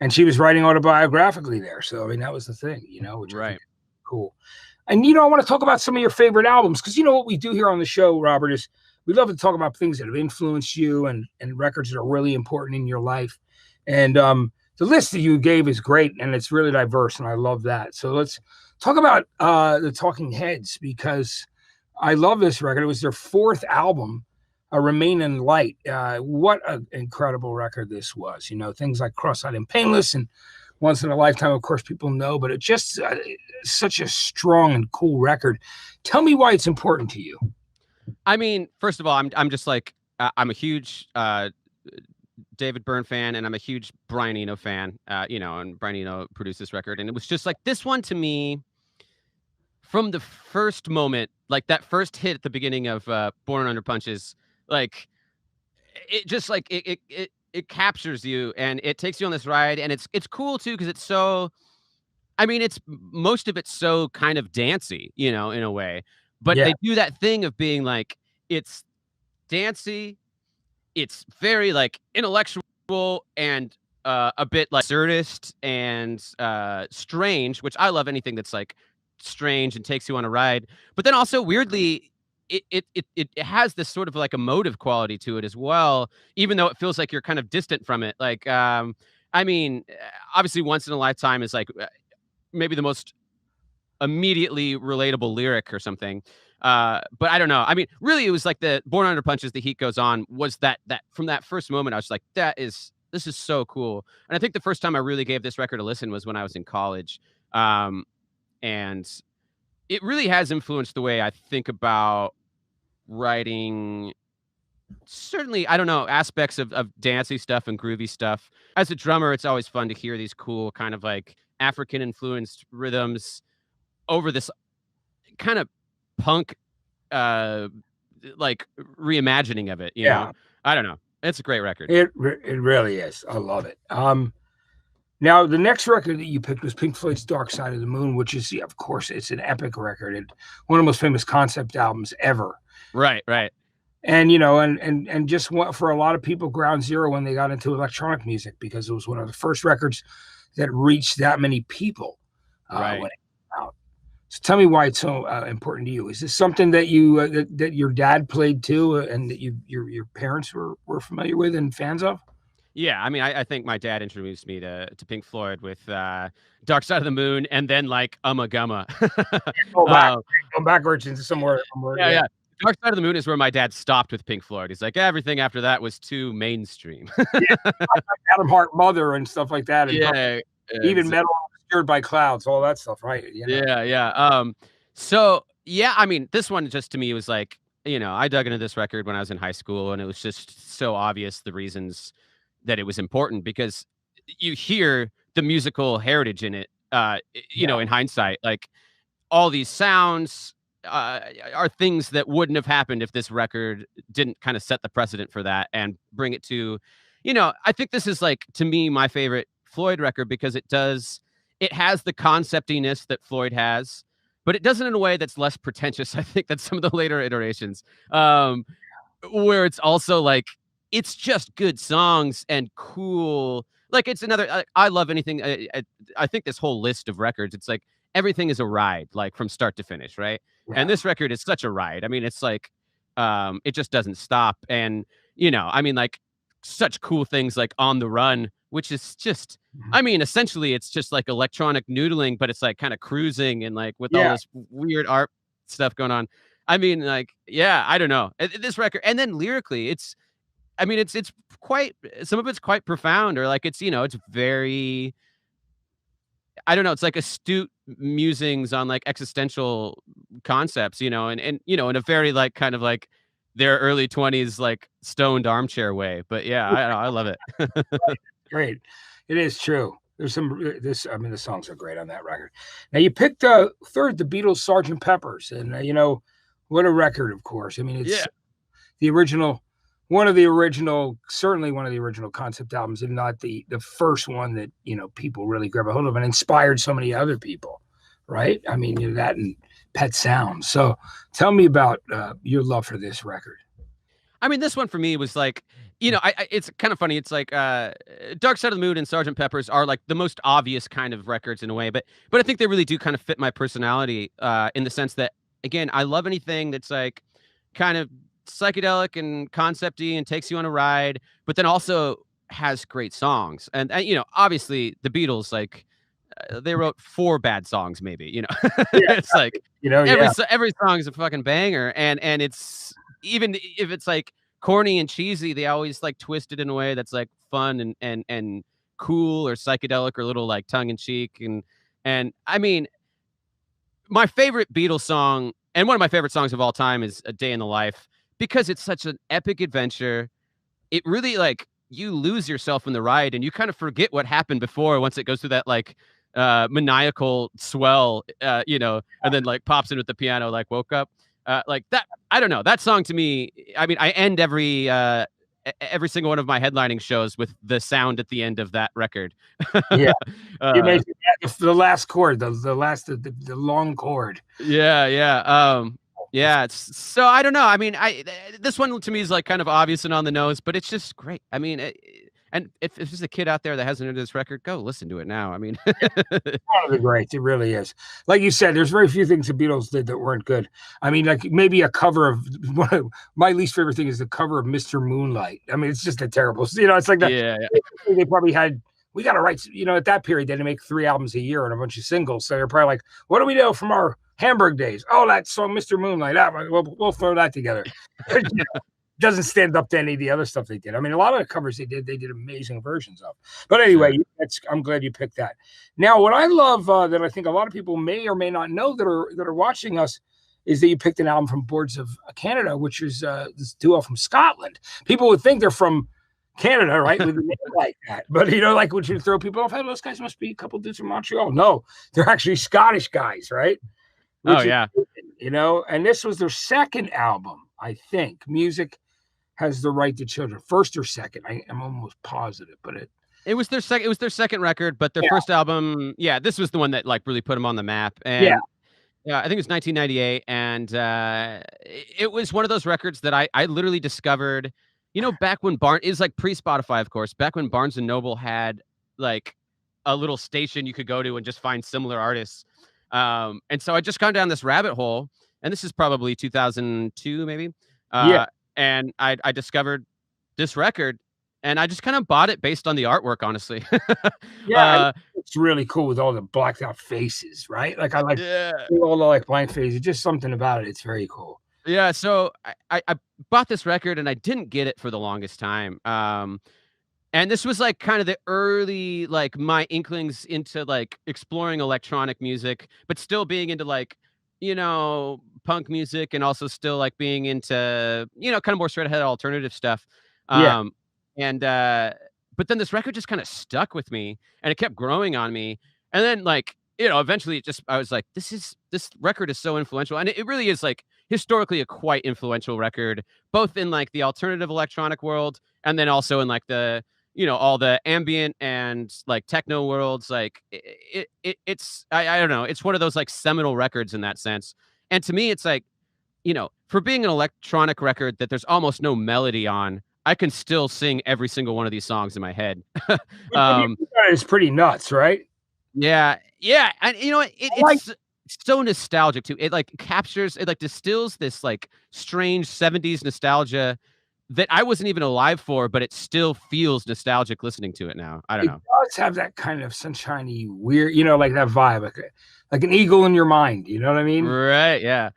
and she was writing autobiographically there. So I mean, that was the thing, which Right. I think is cool. And I want to talk about some of your favorite albums, because what we do here on the show, Robert, is we love to talk about things that have influenced you and records that are really important in your life. And the list that you gave is great, and it's really diverse, and I love that. So let's talk about the Talking Heads, because I love this record. It was their fourth album, Remain in Light. What an incredible record this was. Things like Cross-Eyed and Painless and Once in a Lifetime, of course, people know, but it's just such a strong and cool record. Tell me why it's important to you. I mean, first of all, I'm just like I'm a huge David Byrne fan, and I'm a huge Brian Eno fan. And Brian Eno produced this record, and it was just like this one to me from the first moment, like that first hit at the beginning of Born Under Punches, like it just like it captures you and it takes you on this ride, and it's cool too because it's so. I mean, it's most of it's so kind of dancey, in a way. But Yeah. they do that thing of being like, it's dancey, it's very like intellectual and a bit like absurdist and strange, which I love anything that's like strange and takes you on a ride. But then also weirdly, it has this sort of like emotive quality to it as well, even though it feels like you're kind of distant from it. Like, I mean, obviously, Once in a Lifetime is like maybe the most immediately relatable lyric or something. But I don't know. I mean, really, it was like the Born Under Punches, The Heat Goes On was that from that first moment, I was like, this is so cool. And I think the first time I really gave this record a listen was when I was in college. And it really has influenced the way I think about writing. Certainly, I don't know, aspects of dancey stuff and groovy stuff. As a drummer, it's always fun to hear these cool kind of like African influenced rhythms over this kind of punk like reimagining of it, you know. I don't know. It's a great record. It really is. I love it. Now the next record that you picked was Pink Floyd's Dark Side of the Moon, which is, of course, it's an epic record and one of the most famous concept albums ever. Right. And and just for a lot of people, ground zero when they got into electronic music, because it was one of the first records that reached that many people Right. when it came out. So tell me why it's so important to you. Is this something that you that your dad played too, and that your parents were familiar with and fans of? Yeah, I mean, I think my dad introduced me to Pink Floyd with Dark Side of the Moon, and then like Gumma. Go backwards into somewhere. Yeah. Dark Side of the Moon is where my dad stopped with Pink Floyd. He's like, everything after that was too mainstream. Adam Hart, Mother, and stuff like that. And Yeah, even Metal Obscured by Clouds, all that stuff, right? Yeah. So yeah, I mean, this one just to me was like, I dug into this record when I was in high school, and it was just so obvious the reasons that it was important, because you hear the musical heritage in it you know, in hindsight, like all these sounds are things that wouldn't have happened if this record didn't kind of set the precedent for that and bring it to, you know, I think this is like, to me, my favorite Floyd record because it has the conceptiness that Floyd has, but it does it in a way that's less pretentious, I think, than some of the later iterations. Where it's also like, it's just good songs and cool. Like it's another, I love anything. I think this whole list of records, it's like everything is a ride, like from start to finish, right? Yeah. And this record is such a ride. I mean, it's like, it just doesn't stop. And, you know, I mean, like such cool things like On the Run, which is just, I mean, essentially it's just like electronic noodling, but it's like kind of cruising and like with all this weird art stuff going on. I mean, like, yeah, I don't know. This record, and then lyrically, I mean, it's quite, some of it's quite profound, or like it's, you know, it's very, I don't know, it's like astute musings on like existential concepts, you know, and you know, in a very like kind of like their early 20s like stoned armchair way. But yeah, I love it. Great. It is true. There's some I mean, the songs are great on that record. Now you picked third, the Beatles' Sgt. Pepper's, and you know, what a record, of course. I mean, it's the original, certainly one of the original concept albums, if not the first one that, you know, people really grab a hold of and inspired so many other people, right? I mean, you know, that and Pet Sounds. So tell me about your love for this record. I mean, this one for me was like, you know, it's kind of funny. It's like Dark Side of the Moon and Sgt. Pepper's are like the most obvious kind of records in a way, but I think they really do kind of fit my personality in the sense that, again, I love anything that's like kind of psychedelic and concepty and takes you on a ride, but then also has great songs. And you know, obviously the Beatles, like they wrote 4 bad songs, maybe, you know. It's like, you know, every song is a fucking banger, and it's, even if it's like corny and cheesy, they always like twist it in a way that's like fun and cool or psychedelic or a little like tongue in cheek. And I mean, my favorite Beatles song, and one of my favorite songs of all time, is A Day in the Life, because it's such an epic adventure. It really, like, you lose yourself in the ride and you kind of forget what happened before once it goes through that like maniacal swell, you know, and then like pops in with the piano, like Woke Up. Like that, I don't know. That song to me, I mean, I end every single one of my headlining shows with the sound at the end of that record. Yeah. You mentioned the last chord, the long chord. Yeah. Yeah, it's, so I don't know. I mean, this one to me is like kind of obvious and on the nose, but it's just great. I mean, and if there's a kid out there that hasn't heard this record, go listen to it now. I mean, one of the greats. It really is. Like you said, there's very few things the Beatles did that weren't good. I mean, like maybe a cover of, one of my least favorite thing is the cover of Mr. Moonlight. I mean, it's just a terrible, you know, it's like that. Yeah. They probably had, we got to write, you know, at that period, they didn't make 3 albums a year and a bunch of singles. So they're probably like, what do we do from our Hamburg days? Oh, that song, Mr. Moonlight. We'll throw that together. Doesn't stand up to any of the other stuff they did. I mean, a lot of the covers they did amazing versions of. But anyway, I'm glad you picked that. Now, what I love that I think a lot of people may or may not know that are watching us is that you picked an album from Boards of Canada, which is this duo from Scotland. People would think they're from Canada, right? With a name like that. But, you know, like, would you throw people off? Hey, those guys must be a couple dudes from Montreal. No, they're actually Scottish guys, right? You know, and this was their second album, I think. Music Has the Right to Children. First or second. I'm almost positive, but it was their second record, but their first album, this was the one that like really put them on the map. And yeah, I think it was 1998, and it was one of those records that I literally discovered, you know, back when is like pre-Spotify, of course, back when Barnes and Noble had like a little station you could go to and just find similar artists. And so I just gone down this rabbit hole, and this is probably 2002, maybe. And I discovered this record, and I just kind of bought it based on the artwork, honestly. It's really cool with all the blacked out faces, right? Like I like all the like blank faces. Just something about it. It's very cool. Yeah. So I bought this record, and I didn't get it for the longest time. And this was like kind of the early, like my inklings into like exploring electronic music, but still being into like, you know, punk music, and also still like being into, you know, kind of more straight ahead alternative stuff. But then this record just kind of stuck with me, and it kept growing on me. And then like eventually I was like, this record is so influential. And it really is like historically a quite influential record, both in like the alternative electronic world and then also in like the, all the ambient and like techno worlds. Like I don't know. It's one of those like seminal records in that sense. And to me, it's like, for being an electronic record that there's almost no melody on, I can still sing every single one of these songs in my head. It's pretty nuts, right? Yeah, yeah, and it's so nostalgic too. It like captures, it like distills this like strange 70s nostalgia that I wasn't even alive for, but it still feels nostalgic listening to it now. I don't know. It does have that kind of sunshiny, weird, like that vibe, like an eagle in your mind. You know what I mean? Right? Yeah.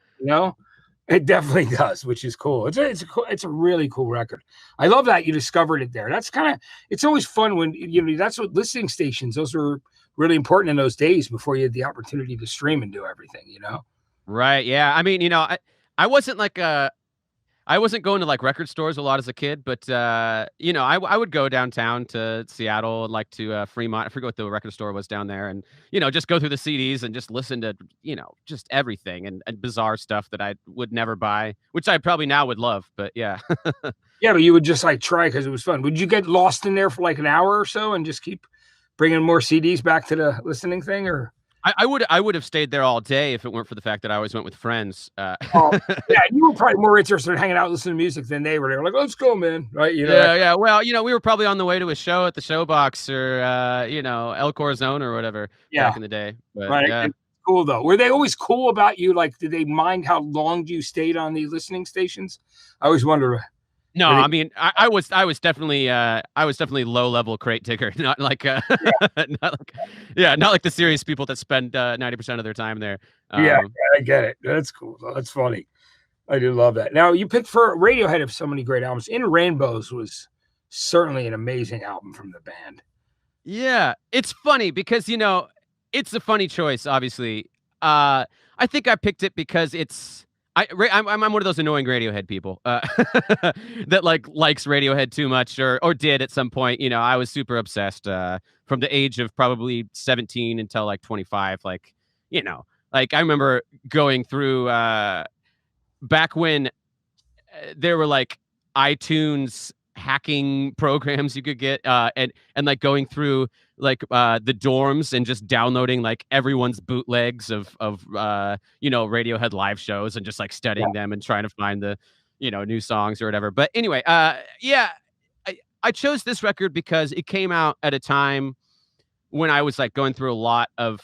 It definitely does, which is cool. It's a really cool record. I love that you discovered it there. That's it's always fun when that's what listening stations. Those were really important in those days before you had the opportunity to stream and do everything. Right. Yeah. I mean, I wasn't like I wasn't going to like record stores a lot as a kid, but I would go downtown to Seattle and like to Fremont. I forget what the record store was down there, and just go through the CDs and just listen to just everything and bizarre stuff that I would never buy, which I probably now would love. But yeah, yeah, but you would just like try because it was fun. Would you get lost in there for like an hour or so and just keep bringing more CDs back to the listening thing, or? I would have stayed there all day if it weren't for the fact that I always went with friends. Yeah, you were probably more interested in hanging out, listening to music than they were. They were like, "Let's go, man!" Right? Yeah. Well, we were probably on the way to a show at the Showbox or El Corazon or whatever back in the day. But, right. Yeah. Cool though. Were they always cool about you? Like, did they mind how long you stayed on the listening stations? I always wonder. No, I mean, I was definitely low level crate digger, not like not like the serious people that spend 90% of their time there. Yeah, I get it. That's cool. That's funny. I do love that. Now you picked for Radiohead have so many great albums. In Rainbows was certainly an amazing album from the band. Yeah, it's funny because it's a funny choice. Obviously, I think I picked it because I'm one of those annoying Radiohead people that likes Radiohead too much or did at some point. I was super obsessed from the age of probably 17 until like 25. Like I remember going through back when there were like iTunes hacking programs you could get and like going through like the dorms and just downloading like everyone's bootlegs of Radiohead live shows and just like studying them and trying to find the new songs or whatever. But anyway, I chose this record because it came out at a time when I was like going through a lot of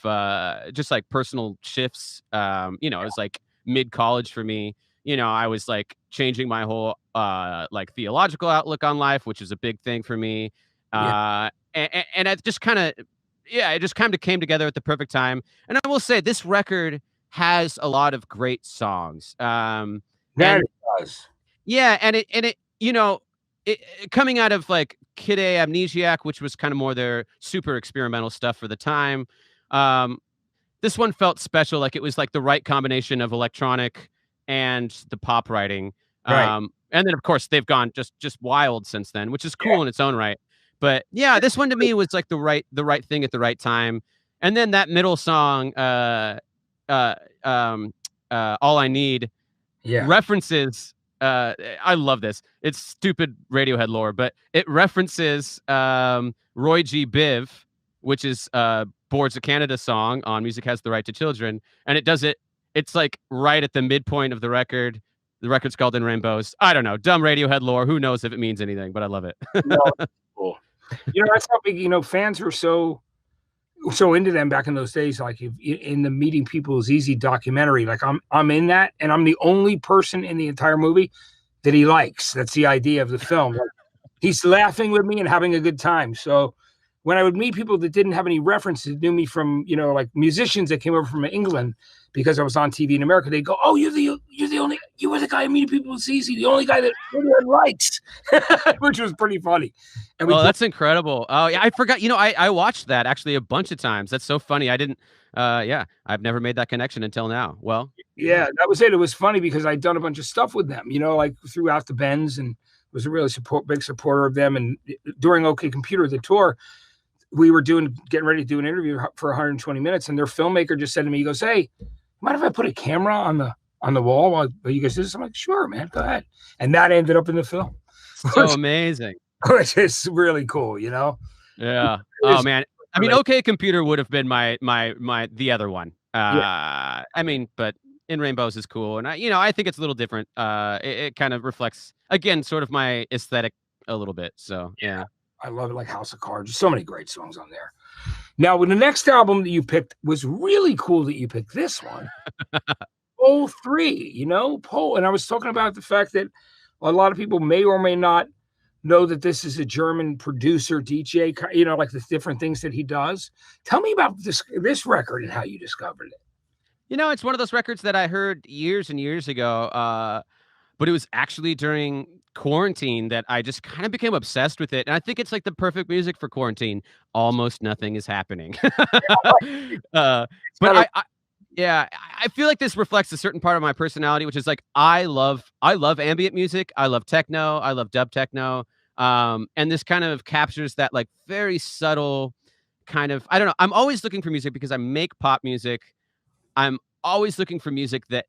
just like personal shifts. It was like mid-college for me. I was like changing my whole like theological outlook on life, which is a big thing for me. And it just kind of came together at the perfect time. And I will say this record has a lot of great songs. It does. Yeah, and it coming out of like Kid A, Amnesiac, which was kind of more their super experimental stuff for the time. This one felt special, like it was like the right combination of electronic and the pop writing. Right. And then of course they've gone just wild since then, which is cool in its own right. But yeah, this one to me was like the right thing at the right time. And then that middle song, All I Need, references. I love this. It's stupid Radiohead lore, but it references Roy G. Biv, which is Boards of Canada song on Music Has the Right to Children, and it does it. It's like right at the midpoint of the record. The record's called In Rainbows. I don't know, dumb Radiohead lore. Who knows if it means anything? But I love it. No, cool. That's how big. Fans were so into them back in those days. Like in the Meeting People is Easy documentary, like I'm in that, and I'm the only person in the entire movie that he likes. That's the idea of the film. Like, he's laughing with me and having a good time. So when I would meet people that didn't have any references, knew me from like musicians that came over from England because I was on TV in America, they'd go, "Oh, you were the guy in Meeting People is Easy, the only guy that everyone likes," which was pretty funny. And that's incredible. Oh yeah, I forgot. I watched that actually a bunch of times. That's so funny. I didn't. I've never made that connection until now. Well, yeah, that was it. It was funny because I'd done a bunch of stuff with them, like throughout the Bends, and was a really big supporter of them. And during OK Computer, the tour, we were getting ready to do an interview for 120 minutes, and their filmmaker just said to me, he goes, "Hey, mind if I put a camera on the wall while you guys do this?" I'm like, "Sure, man, go ahead." And that ended up in the film. So amazing. Which is really cool, you know? Yeah. Oh man. I mean, OK Computer would have been the other one. I mean, but In Rainbows is cool, and I think it's a little different. It kind of reflects, again, sort of my aesthetic a little bit. So yeah. I love it, like House of Cards. There's so many great songs on there. Now, with the next album that you picked was really cool that you picked this one. Pole 3, Pole. And I was talking about the fact that a lot of people may or may not know that this is a German producer, DJ, like the different things that he does. Tell me about this record and how you discovered it. It's one of those records that I heard years and years ago, but it was actually during quarantine that I just kind of became obsessed with it. And I think it's like the perfect music for quarantine. Almost nothing is happening. But I feel like this reflects a certain part of my personality, which is like I love ambient music. I love techno. I love dub techno. And this kind of captures that like very subtle kind of, I don't know. I'm always looking for music because I make pop music. I'm always looking for music that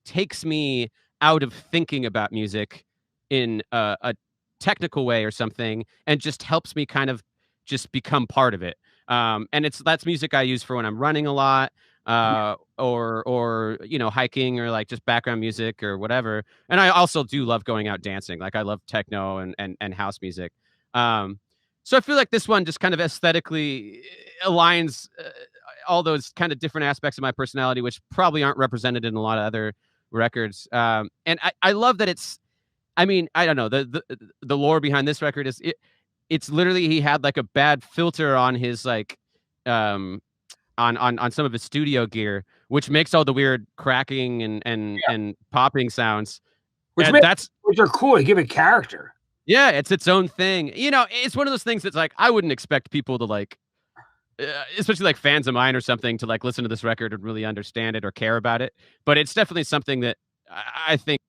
takes me out of thinking about music in a technical way or something, and just helps me kind of just become part of it. And that's music I use for when I'm running a lot, or hiking, or like just background music or whatever. And I also do love going out dancing. Like I love techno and house music. So I feel like this one just kind of aesthetically aligns all those kind of different aspects of my personality, which probably aren't represented in a lot of other records. And I love that I mean, I don't know, the lore behind this record is it's literally, he had like a bad filter on his like on some of his studio gear, which makes all the weird cracking and popping sounds. Which are cool. They give it character. Yeah, it's its own thing. It's one of those things that's like I wouldn't expect people to like, especially like fans of mine or something, to like listen to this record and really understand it or care about it. But it's definitely something that I think,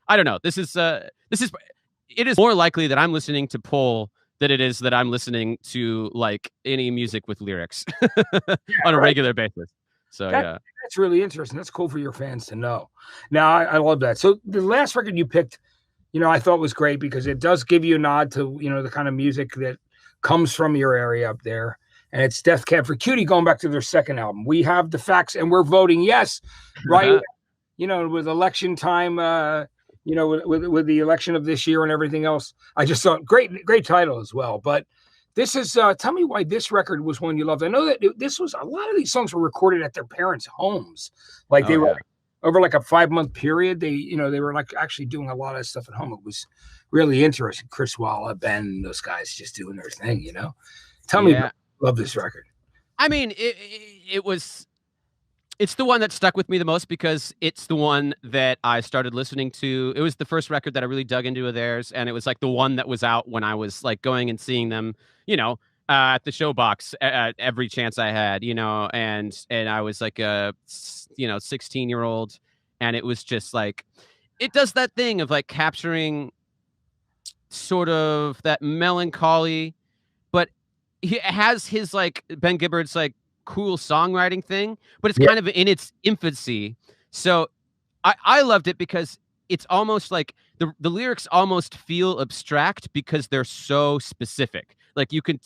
I don't know. It is more likely that I'm listening to Pole than it is that I'm listening to like any music with lyrics on a regular basis. So that's really interesting. That's cool for your fans to know. Now I love that. So the last record you picked, I thought was great because it does give you a nod to, the kind of music that comes from your area up there. And it's Death Cab for Cutie, going back to their second album. We have the facts and we're voting yes, right? With election time, with the election of this year and everything else. I just thought great title as well. But this is, tell me why this record was one you loved. I know that this was, a lot of these songs were recorded at their parents' homes. Like they were over like a 5-month period. They were like actually doing a lot of stuff at home. It was really interesting. Chris Walla, Ben, those guys just doing their thing, Tell me, love this record. I mean, it's the one that stuck with me the most because it's the one that I started listening to. It was the first record that I really dug into of theirs, and it was like the one that was out when I was like going and seeing them, at the Showbox at every chance I had, and I was like a 16-year-old, and it was just like, it does that thing of like capturing sort of that melancholy, but he has his like Ben Gibbard's like cool songwriting thing, but it's kind of in its infancy. So I loved it because it's almost like the lyrics almost feel abstract because they're so specific. Like you could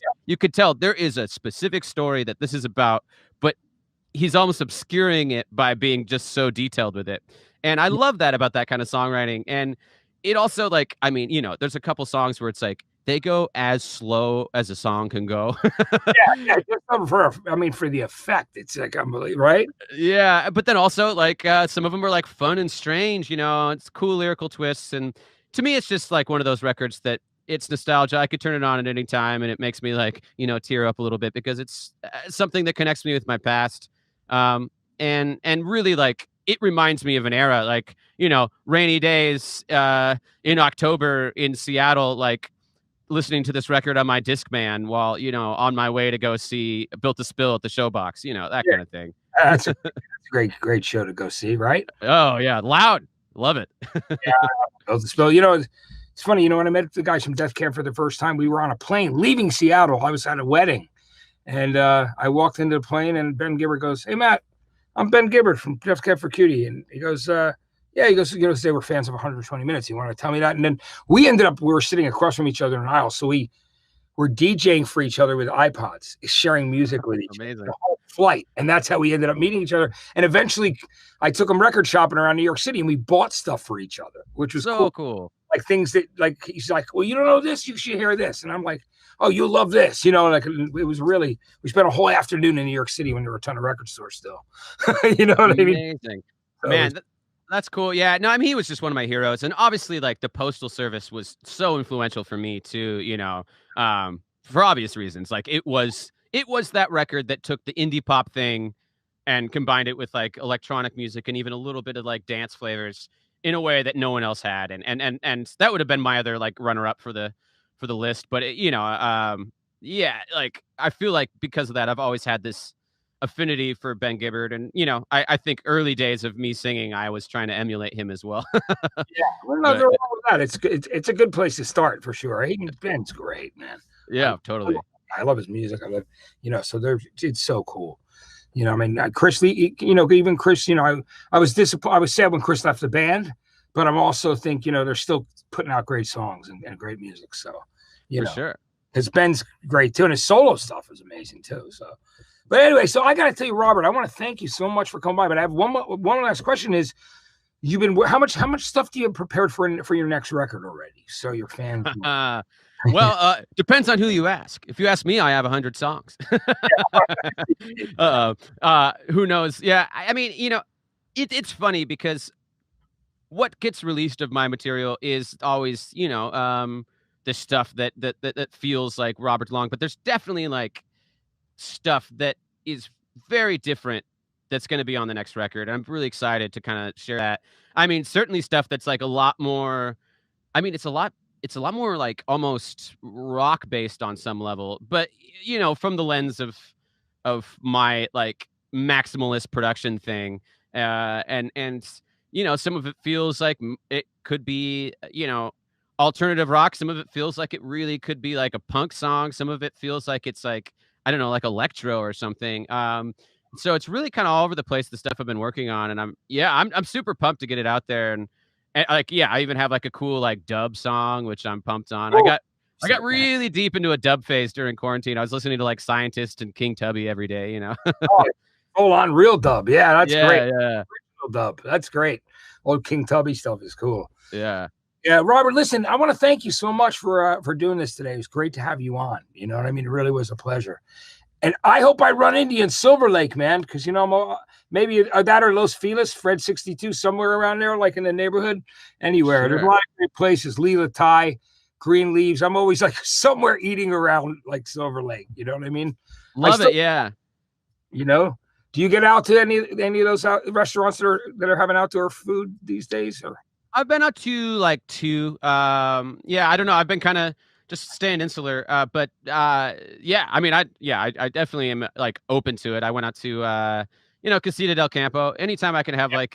tell there is a specific story that this is about, but he's almost obscuring it by being just so detailed with it. And I love that about that kind of songwriting. And it also, like, I mean, there's a couple songs where it's like they go as slow as a song can go. For the effect, it's like unbelievable, right? Yeah, but then also like some of them are like fun and strange, it's cool lyrical twists. And to me, it's just like one of those records that it's nostalgia. I could turn it on at any time, and it makes me like tear up a little bit because it's something that connects me with my past, and really like it reminds me of an era, like rainy days in October in Seattle, like listening to this record on my Discman while on my way to go see Built to Spill at the Showbox, that kind of thing. That's a great show to go see, right? Oh yeah, loud, love it. Built to Spill. It's funny, when I met the guys from Death Cab for the first time, we were on a plane leaving Seattle. I was at a wedding, And I walked into the plane, and Ben Gibbard goes, "Hey, Matt, I'm Ben Gibbard from Jeff Kept for Cutie." And he goes, "Yeah," he goes, they were fans of 120 Minutes. You want to tell me that?" And then we were sitting across from each other in an aisle. So we were DJing for each other with iPods, sharing music with each other the whole flight. And that's how we ended up meeting each other. And eventually I took him record shopping around New York City, and we bought stuff for each other, which was so cool. Like things that, like, he's like, "Well, you don't know this, you should hear this." And I'm like, "Oh, you'll love this." Like, it was really, we spent a whole afternoon in New York City when there were a ton of record stores still. You know what I mean? Amazing. Man, that's cool. Yeah, no, I mean, he was just one of my heroes. And obviously, like, the Postal Service was so influential for me too, for obvious reasons. Like, it was that record that took the indie pop thing and combined it with like electronic music and even a little bit of like dance flavors in a way that no one else had. And that would have been my other like runner up for the list. But yeah, like, I feel like because of that, I've always had this affinity for Ben Gibbard. And, I think early days of me singing, I was trying to emulate him as well. Yeah, well, nothing wrong with that. It's a good place to start for sure. Ben's great, man. Yeah, totally. I love his music. I love, so it's so cool. I mean, Chris Lee, even Chris, I was disappointed. I was sad when Chris left the band, but I'm also think, they're still putting out great songs and great music. So, for sure. Because Ben's great too. And his solo stuff is amazing too. So, but anyway, so I got to tell you, Robert, I want to thank you so much for coming by. But I have one last question is, how much stuff do you have prepared for your next record already? So your fans. Well, depends on who you ask. If you ask me, I have 100 songs. Who knows? Yeah, I mean, it's funny because what gets released of my material is always, the stuff that feels like Robert DeLong, but there's definitely like stuff that is very different that's going to be on the next record. I'm really excited to kind of share that. I mean, certainly stuff that's like a lot more. I mean, it's a lot more like almost rock based on some level, but from the lens of my like maximalist production thing, and some of it feels like it could be alternative rock. Some of it feels like it really could be like a punk song. Some of it feels like it's like, I don't know, like electro or something. So it's really kind of all over the place, the stuff I've been working on, and I'm super pumped to get it out there. And like, yeah, I even have like a cool like dub song, which I'm pumped on. I got really deep into a dub phase during quarantine. I was listening to like Scientist and King Tubby every day, Full on real dub. Yeah, that's great. Yeah. Real dub. That's great. Old King Tubby stuff is cool. Yeah. Yeah, Robert, listen, I want to thank you so much for doing this today. It was great to have you on. You know what I mean? It really was a pleasure. And I hope I run into you in Silver Lake, man, because, maybe that or Los Feliz, Fred 62, somewhere around there, like in the neighborhood, anywhere. Sure. There's a lot of great places, Lila Thai, Green Leaves. I'm always like somewhere eating around like Silver Lake. You know what I mean? Love it, yeah. Do you get out to any of those restaurants that are having outdoor food these days? Or? I've been out to like 2. Yeah, I don't know. I've been kind of just staying insular. But yeah, I mean, I definitely am like open to it. I went out to Casita del Campo. Anytime I can have like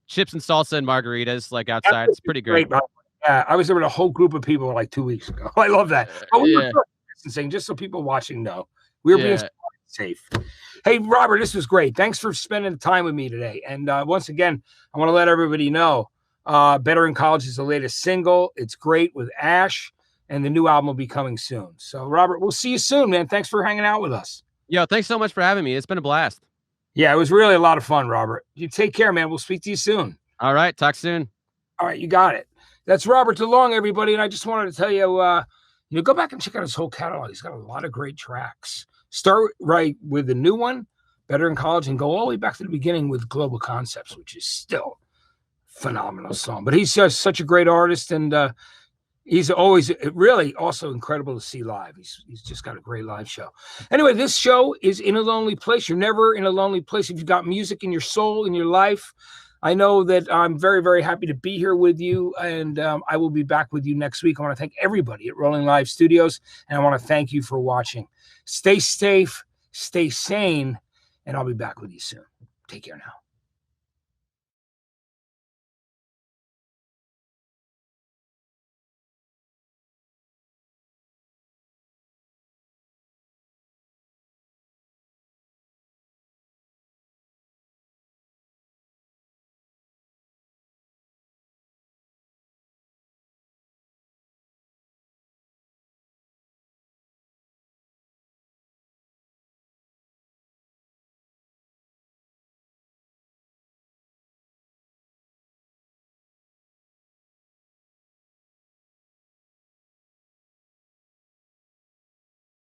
chips and salsa and margaritas like outside, it's pretty great. Yeah, I was there with a whole group of people like 2 weeks ago. I love that. But we were distancing, just so people watching know we were being safe. Hey, Robert, this was great. Thanks for spending the time with me today. And once again, I want to let everybody know, Better in College is the latest single. It's great with Ash, and the new album will be coming soon. So, Robert, we'll see you soon, man. Thanks for hanging out with us. Yo, thanks so much for having me. It's been a blast. Yeah, it was really a lot of fun, Robert. You take care, man. We'll speak to you soon. All right. Talk soon. All right. You got it. That's Robert DeLong, everybody. And I just wanted to tell you, go back and check out his whole catalog. He's got a lot of great tracks. Start right with the new one, Better in College, and go all the way back to the beginning with Global Concepts, which is still a phenomenal song. But he's just such a great artist, and he's always really also incredible to see live. He's just got a great live show. Anyway, this show is In a Lonely Place. You're never in a lonely place if you've got music in your soul, in your life. I know that I'm very, very happy to be here with you, and I will be back with you next week. I want to thank everybody at Rolling Live Studios, and I want to thank you for watching. Stay safe, stay sane, and I'll be back with you soon. Take care now.